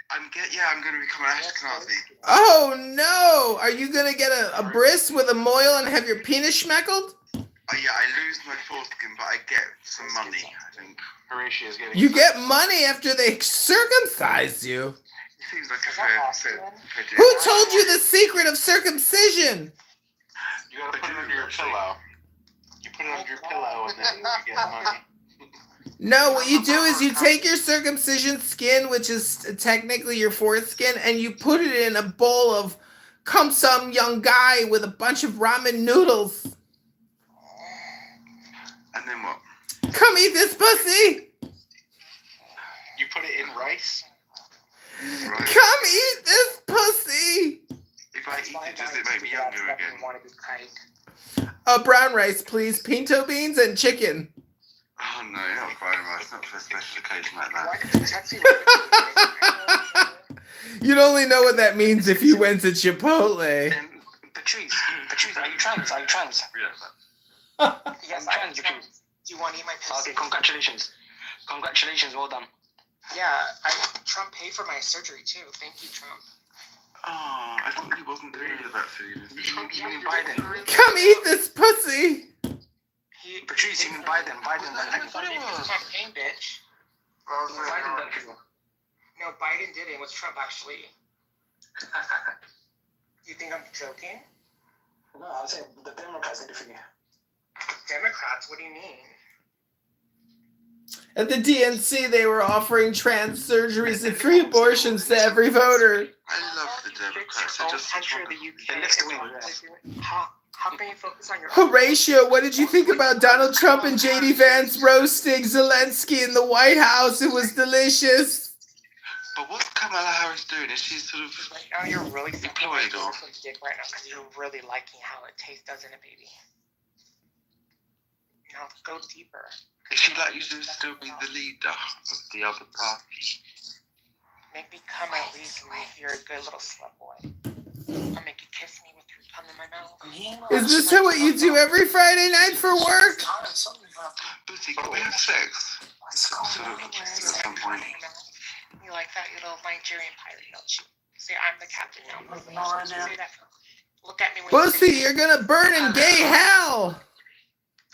I'm going to become an Ashkenazi. Oh no! Are you gonna get a bris with a moil and have your penis schmeckled? Yeah, I lose my foreskin, but I get some money, I think. Horatio's getting. You get money after they circumcise you. Seems like a fair deal. Who told you the secret of circumcision? You gotta put it under your pillow. You put it under your pillow and then you get money. No, what you do is you take your circumcision skin, which is technically your foreskin, and you put it in a bowl of some young guy with a bunch of ramen noodles. And then what? Come eat this pussy! You put it in rice? Right. Come eat this pussy! If I eat it, does it make me younger again? Brown rice, please. Pinto beans and chicken. Oh no, not brown rice, not for a special occasion like that. You'd only know what that means if you went to Chipotle. Patrice, are you trans? Are you trans? Yes, I'm trans. Do you want to eat my pussy? Okay, congratulations. Well done. Yeah, Trump paid for my surgery too. Thank you, Trump. Oh, I thought he wasn't doing any of that food. You mean Biden? Come eat this pussy! Patrice, you mean Biden? I thought it was campaign, bitch. No, Biden did it. It was Trump, actually. You think I'm joking? No, I was saying the Democrats did it for you. Democrats? What do you mean? At the DNC, they were offering trans surgeries and free abortions to every voter. I love the Democrats. They're just How can you focus on your Horatio, what did you think about Donald Trump and J.D. Vance roasting Zelensky in the White House? It was delicious. But what's Kamala Harris doing? Is she sort of right now you're really employed or? Dick right now because you're really liking how it tastes, doesn't it, baby? Now go deeper. Is she likely to still be the leader of the other party? Make me come at least if you're a good little slut boy. I'll make you kiss me with your tongue in my mouth. Is this what you do every Friday night for work? Bussy, can we have sex? Sort of at some point. You like that, you little Nigerian pirate, don't you? Say I'm the captain now. Say that. Look at me when Bussy, you're gonna burn in gay hell.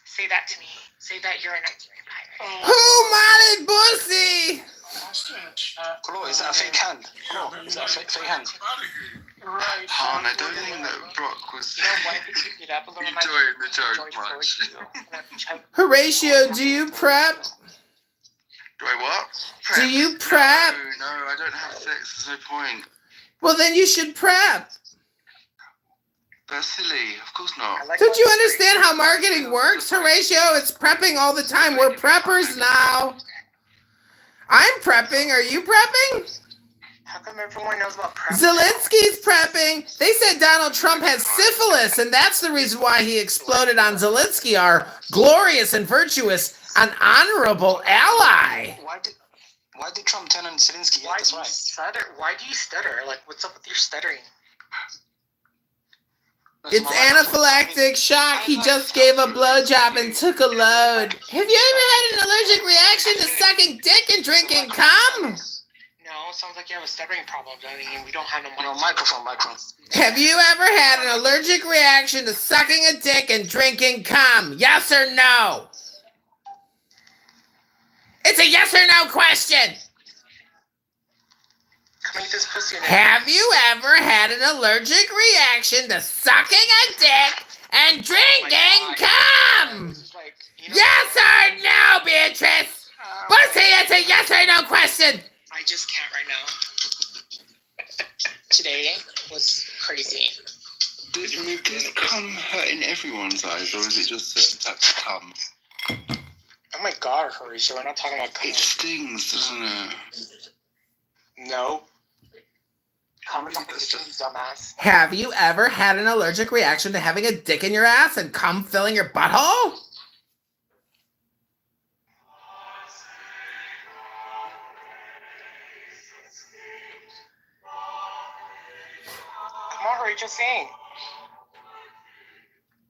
Say that to me. Say that you're a Nigerian pirate. Who modded Bussy? Chloe, is that a fake hand? Is that a fake hand? Han, I don't think that Brock was enjoying the joke much. Horatio, do you prep? Do I what? Prep? Do you prep? No, I don't have sex. There's no point. Well, then you should prep. That's silly. Of course not. Don't you understand how marketing works, Horatio? It's prepping all the time. We're preppers now. I'm prepping. Are you prepping? How come everyone knows about prep? Zelensky's prepping. They said Donald Trump has syphilis, and that's the reason why he exploded on Zelensky, our glorious and virtuous and honorable ally. Why did Trump turn on Zelensky? Why do you stutter? Why do you stutter? Like, what's up with your stuttering? It's anaphylactic shock. He just gave a blowjob and took a load. Have you ever had an allergic reaction to sucking dick and drinking cum? No, it sounds like you have a stuttering problem, Johnny, and we don't have no microphone. Have you ever had an allergic reaction to sucking a dick and drinking cum? Yes or no? It's a yes or no question. Come eat this pussy. Have you ever had an allergic reaction to sucking a dick and drinking cum? Yes or no, Beatrice? Pussy, it's a yes or no question. I just can't right now. Today was crazy. Does cum hurt in everyone's eyes, or is it just certain types of cum? Oh my god, Horatio, we're not talking about cum. It stings, doesn't it? No. Cum is dumbass. Have you ever had an allergic reaction to having a dick in your ass and cum filling your butthole? Come on, Horatio, sing.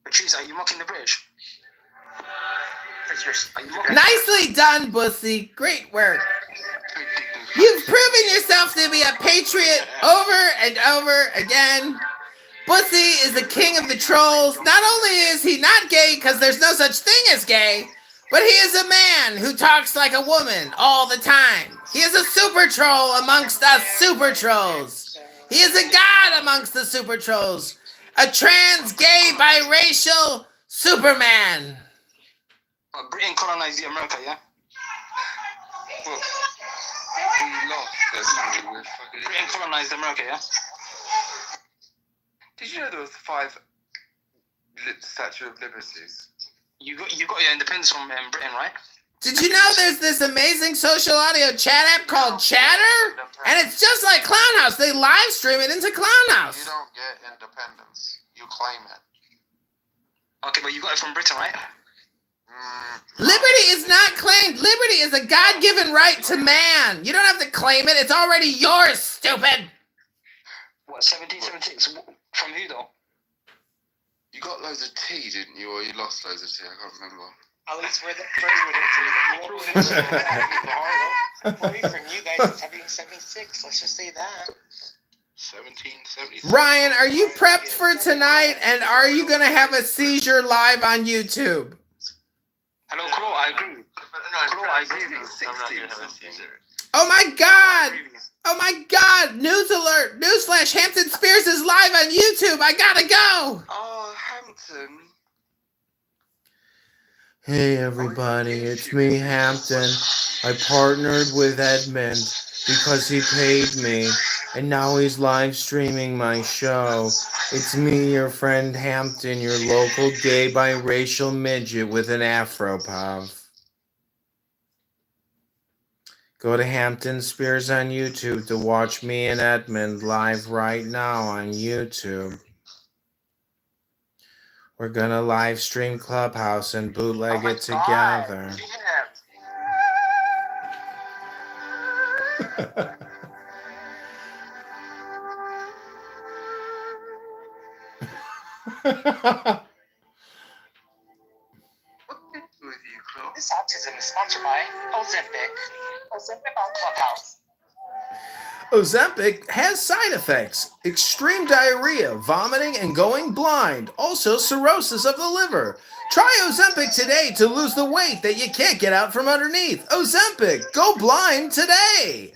Patrice, are you mocking the British? Nicely done, Bussy. Great work. You've proven yourself to be a patriot over and over again. Bussy is the king of the trolls. Not only is he not gay because there's no such thing as gay, but he is a man who talks like a woman all the time. He is a super troll amongst us super trolls. He is a god amongst the super trolls. A trans, gay, biracial Superman. Britain colonized America, yeah? Britain colonized America, yeah? Did you know there was 5 Statue of Liberties? You got your independence from Britain, right? Did you know there's this amazing social audio chat app called Chatter? And it's just like Clown House. They live stream it into Clown House. You don't get independence. You claim it. Okay, but you got it from Britain, right? Liberty is not claimed. Liberty is a God-given right to man. You don't have to claim it. It's already yours, stupid. What, 1776? From who, though? You got loads of tea, didn't you? Or you lost loads of tea? I can't remember. At least we're the first with it. Maybe from you guys, it's 1776. Let's just say that. 1776. Ryan, are you prepped for tonight? And are you going to have a seizure live on YouTube? Hello, Crow, I agree. Crow, I agree. Oh my God! Oh my God! News alert! Newsflash! Hampton Spears is live on YouTube! I gotta go! Oh, Hampton. Hey everybody, it's me, Hampton. I partnered with Edmund because he paid me, and now he's live streaming my show. It's me, your friend Hampton, your local gay biracial midget with an afro puff. Go to Hampton Spears on YouTube to watch me and Edmund live right now on YouTube. We're gonna live stream Clubhouse and bootleg it together. This autism is sponsored by Ozempic. Ozempic on Clubhouse. Ozempic has side effects: extreme diarrhea, vomiting, and going blind. Also, cirrhosis of the liver. Try Ozempic today to lose the weight that you can't get out from underneath. Ozempic, go blind today.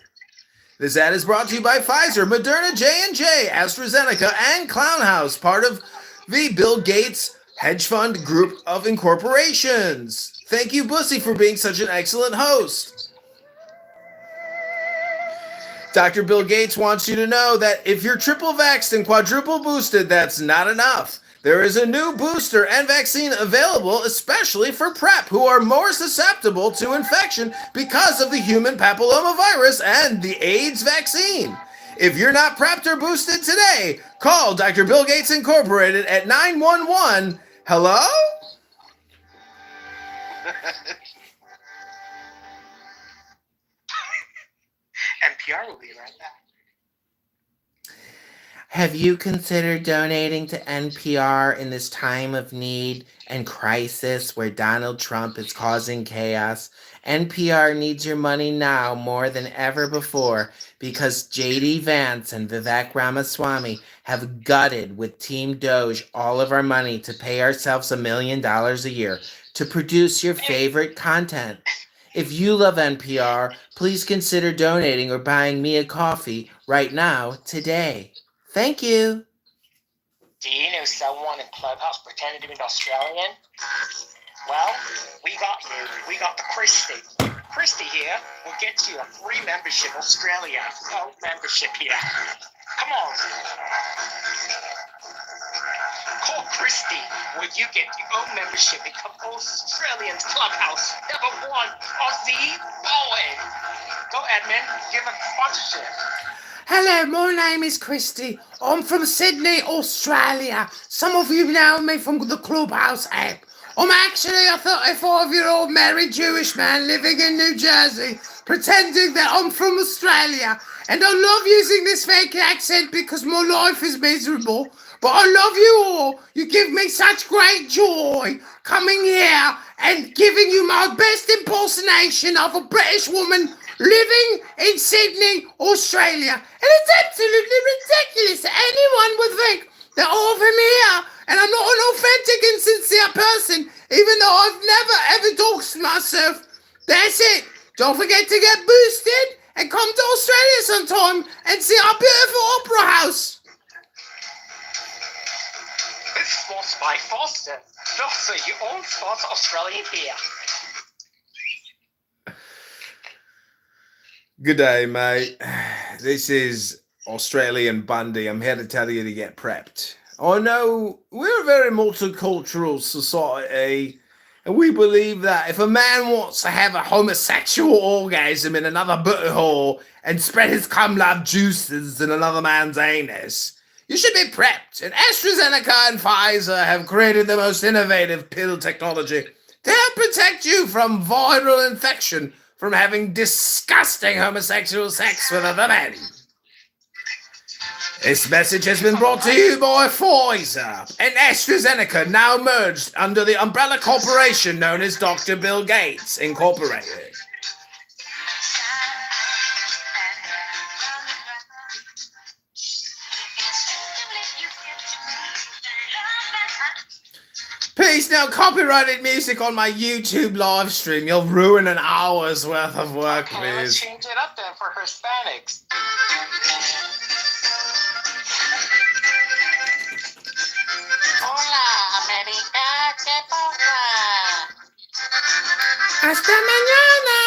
This ad is brought to you by Pfizer, Moderna, J&J, AstraZeneca, and Clown House, part of the Bill Gates Hedge Fund Group of Incorporations. Thank you, Bussy, for being such an excellent host. Dr. Bill Gates wants you to know that if you're triple vaxxed and quadruple boosted, that's not enough. There is a new booster and vaccine available especially for PrEP, who are more susceptible to infection because of the human papillomavirus and the AIDS vaccine. If you're not prepped or boosted today, call Dr. Bill Gates Incorporated at 911. Hello? NPR will be right back. Have you considered donating to NPR in this time of need and crisis where Donald Trump is causing chaos? NPR needs your money now more than ever before because J.D. Vance and Vivek Ramaswamy have gutted with Team Doge all of our money to pay ourselves $1 million a year to produce your favorite content. If you love NPR, please consider donating or buying me a coffee right now, today. Thank you. Do you know someone in Clubhouse pretended to be an Australian? Well, we got you. We got the Christy. Christy here will get you a free membership Australia. Oh, membership here. Come on. Call Christy where you get your own membership in Australians Clubhouse. Number 1 Aussie boy. Go Edmund, give a sponsorship. Hello, my name is Christy. I'm from Sydney, Australia. Some of you know me from the Clubhouse app. I'm actually a 35-year-old married Jewish man living in New Jersey, pretending that I'm from Australia. And I love using this fake accent because my life is miserable. But I love you all. You give me such great joy coming here and giving you my best impersonation of a British woman living in Sydney, Australia. And it's absolutely ridiculous that anyone would think that I'm from here and I'm not an authentic and sincere person, even though I've never ever doxed myself. That's it. Don't forget to get boosted and come to Australia sometime and see our beautiful opera house. This is sponsored by Foster. Foster, your own sponsor Australian beer. Good day, mate. This is Australian Bundy. I'm here to tell you to get prepped. I know we're a very multicultural society, and we believe that if a man wants to have a homosexual orgasm in another butthole and spread his cum-love juices in another man's anus, you should be prepped. And AstraZeneca and Pfizer have created the most innovative pill technology to help protect you from viral infection from having disgusting homosexual sex with other men. This message has been brought to you by Pfizer and AstraZeneca, now merged under the umbrella corporation known as Dr. Bill Gates Incorporated. Please, no copyrighted music on my YouTube live stream. You'll ruin an hour's worth of work, Okay, let's please. change it up then for Hispanics. Hola, America, ¿qué pasa? Hasta mañana.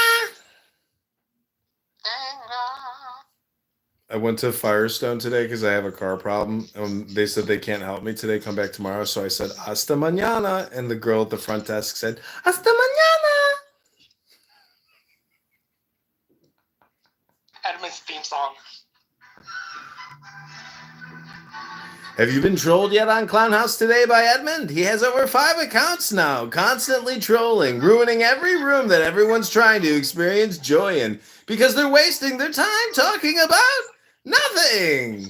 I went to Firestone today because I have a car problem. They said they can't help me today. Come back tomorrow. So I said, hasta mañana. And the girl at the front desk said, hasta mañana. Edmund's theme song. Have you been trolled yet on Clown House Today by Edmund? He has over 5 accounts now, constantly trolling, ruining every room that everyone's trying to experience joy in because they're wasting their time talking about nothing.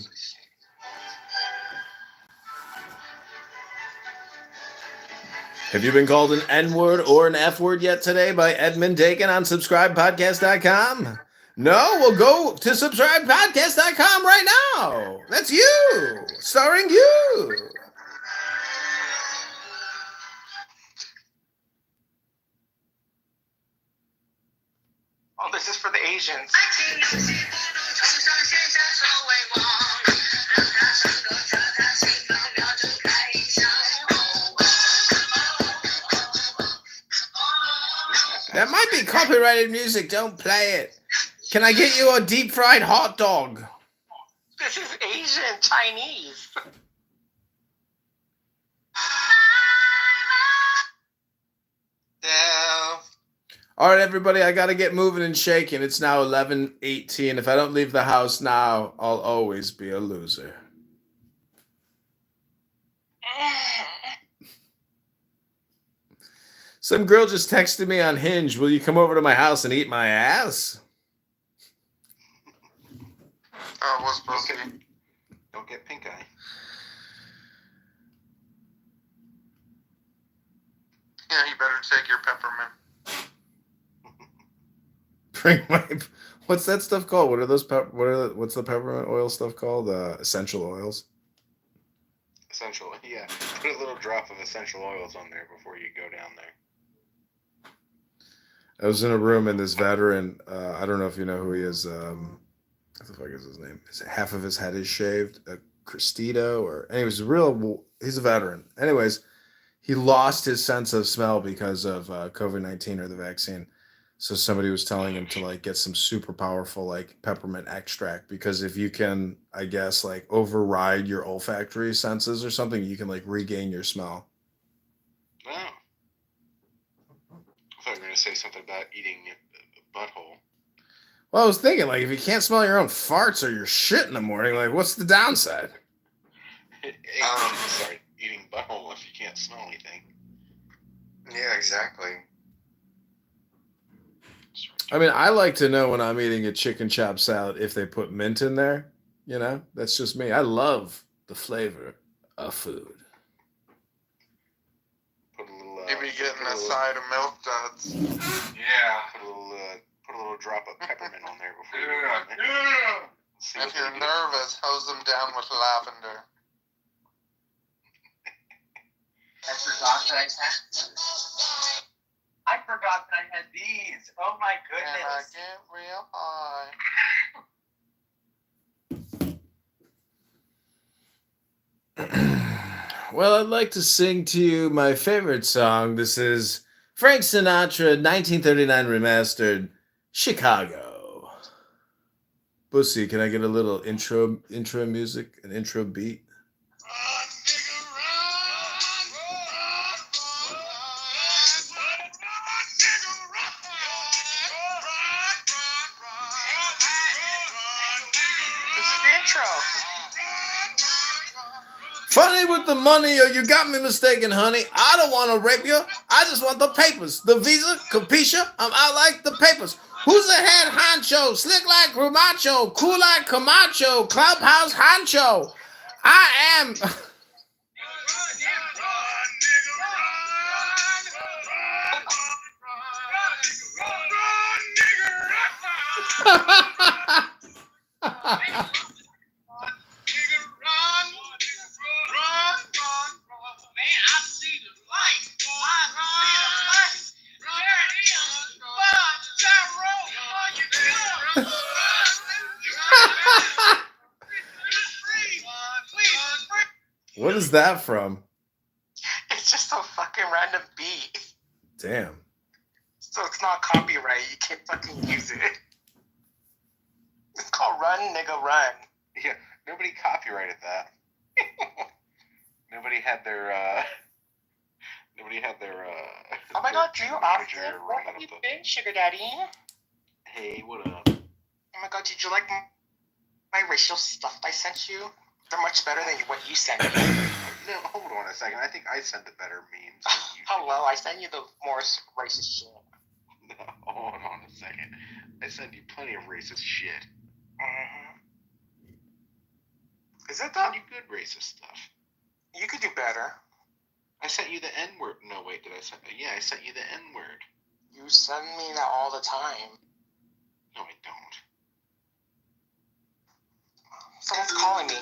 Have you been called an N-word or an F-word yet today by Edmund Dakin on subscribepodcast.com? No? Well, go to subscribepodcast.com right now. That's you, starring you. Oh, this is for the Asians. That might be copyrighted music. Don't play it. Can I get you a deep fried hot dog? This is Asian, Chinese. Yeah. All right, everybody, I got to get moving and shaking. It's now 11:18. If I don't leave the house now, I'll always be a loser. Some girl just texted me on Hinge, will you come over to my house and eat my ass? Oh, what's supposed to be? Don't get pink eye. Yeah, you better take your peppermint. Bring my. What's that stuff called? What are those? What's the peppermint oil stuff called? Essential oils. Essential, yeah. Put a little drop of essential oils on there before you go down there. I was in a room and this veteran. I don't know if you know who he is. What the fuck is his name? Half of his head is shaved. Cristito, or anyways, he's a veteran. Anyways, he lost his sense of smell because of COVID-19 or the vaccine. So somebody was telling him to like get some super powerful like peppermint extract, because if you can, I guess, like override your olfactory senses or something, you can like regain your smell. Oh. I thought you were going to say something about eating a butthole. Well, I was thinking, like, if you can't smell your own farts or your shit in the morning, like, what's the downside? Sorry, eating butthole if you can't smell anything. Yeah, exactly. I mean, I like to know when I'm eating a chicken chop salad if they put mint in there. You know, that's just me. I love the flavor of food. Put a little. You be getting a side of milk duds. Yeah. Put a little drop of peppermint on there before you go in there. Yeah. If you're nervous, hose them down with lavender. I forgot that I had these. Oh my goodness. And I get real high. Well, I'd like to sing to you my favorite song. This is Frank Sinatra, 1939 remastered, Chicago. Bussy, can I get a little intro music, an intro beat? Funny with the money, or you got me mistaken, honey. I don't want to rape you. I just want the papers. The visa, capisha? I'm out like the papers. Who's the head honcho? Slick like Rumacho, cool like Camacho, clubhouse honcho. I am. What is that from? It's just a fucking random beat. Damn. So it's not copyright. You can't fucking use it. It's called Run, Nigga, Run. Yeah, nobody copyrighted that. Nobody had their. Oh my god, Drew Austin, where have you been, Sugar Daddy? Hey, what up? Oh my god, did you like my racial stuff I sent you? They're much better than what you sent me. No, hold on a second. I think I sent the better memes. Hello, I sent you the more racist shit. No, hold on a second. I sent you plenty of racist shit. Mm-hmm. Is it that? Pretty good racist stuff. You could do better. I sent you the N-word. No, wait, did I send? Yeah, I sent you the N-word. You send me that all the time. No, I don't. Someone's calling me.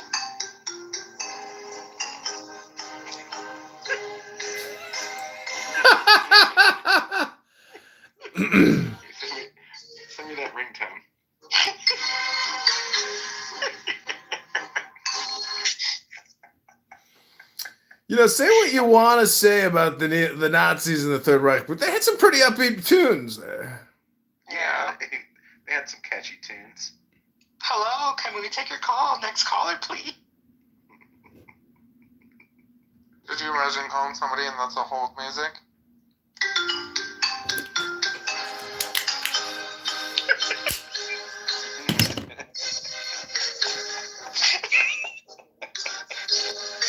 Send me that ringtone. You know, say what you want to say about the Nazis and the Third Reich, but they had some pretty upbeat tunes there. Yeah, they had had some catchy tunes. Hello, can we take your call? Next caller, please. Did you imagine calling somebody and that's a hold music?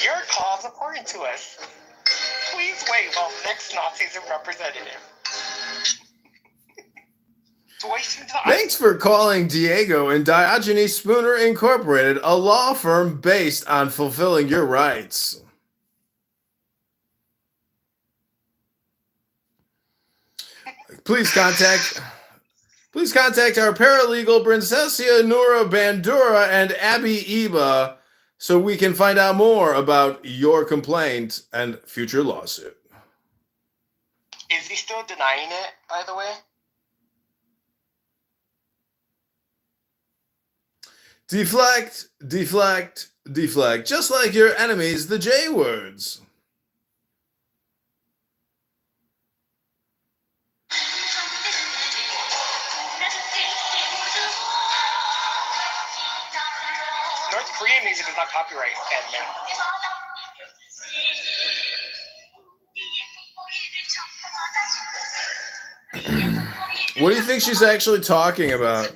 Your call is important to us. Please wait while the next Nazis are representative. Thanks for calling Diego and Diogenes Spooner Incorporated, a law firm based on fulfilling your rights. Please contact our paralegal Princessia Nura Bandura and Abby Iba so we can find out more about your complaint and future lawsuit. Is he still denying it, by the way? Deflect, deflect, deflect, just like your enemies, the J words. North Korean music is not copyright, man. What do you think she's actually talking about?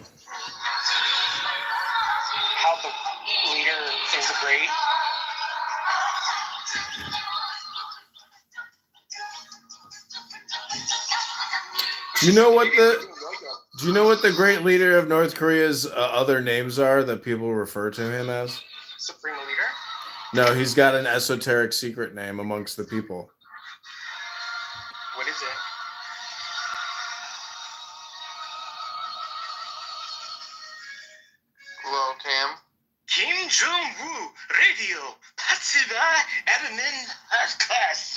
How the leader is great. Do you know what the great leader of North Korea's other names are that people refer to him as? Supreme leader? No, he's got an esoteric secret name amongst the people. What is it? Hello, Cam. Kim Jong-woo, radio, Patsuba, admin, class.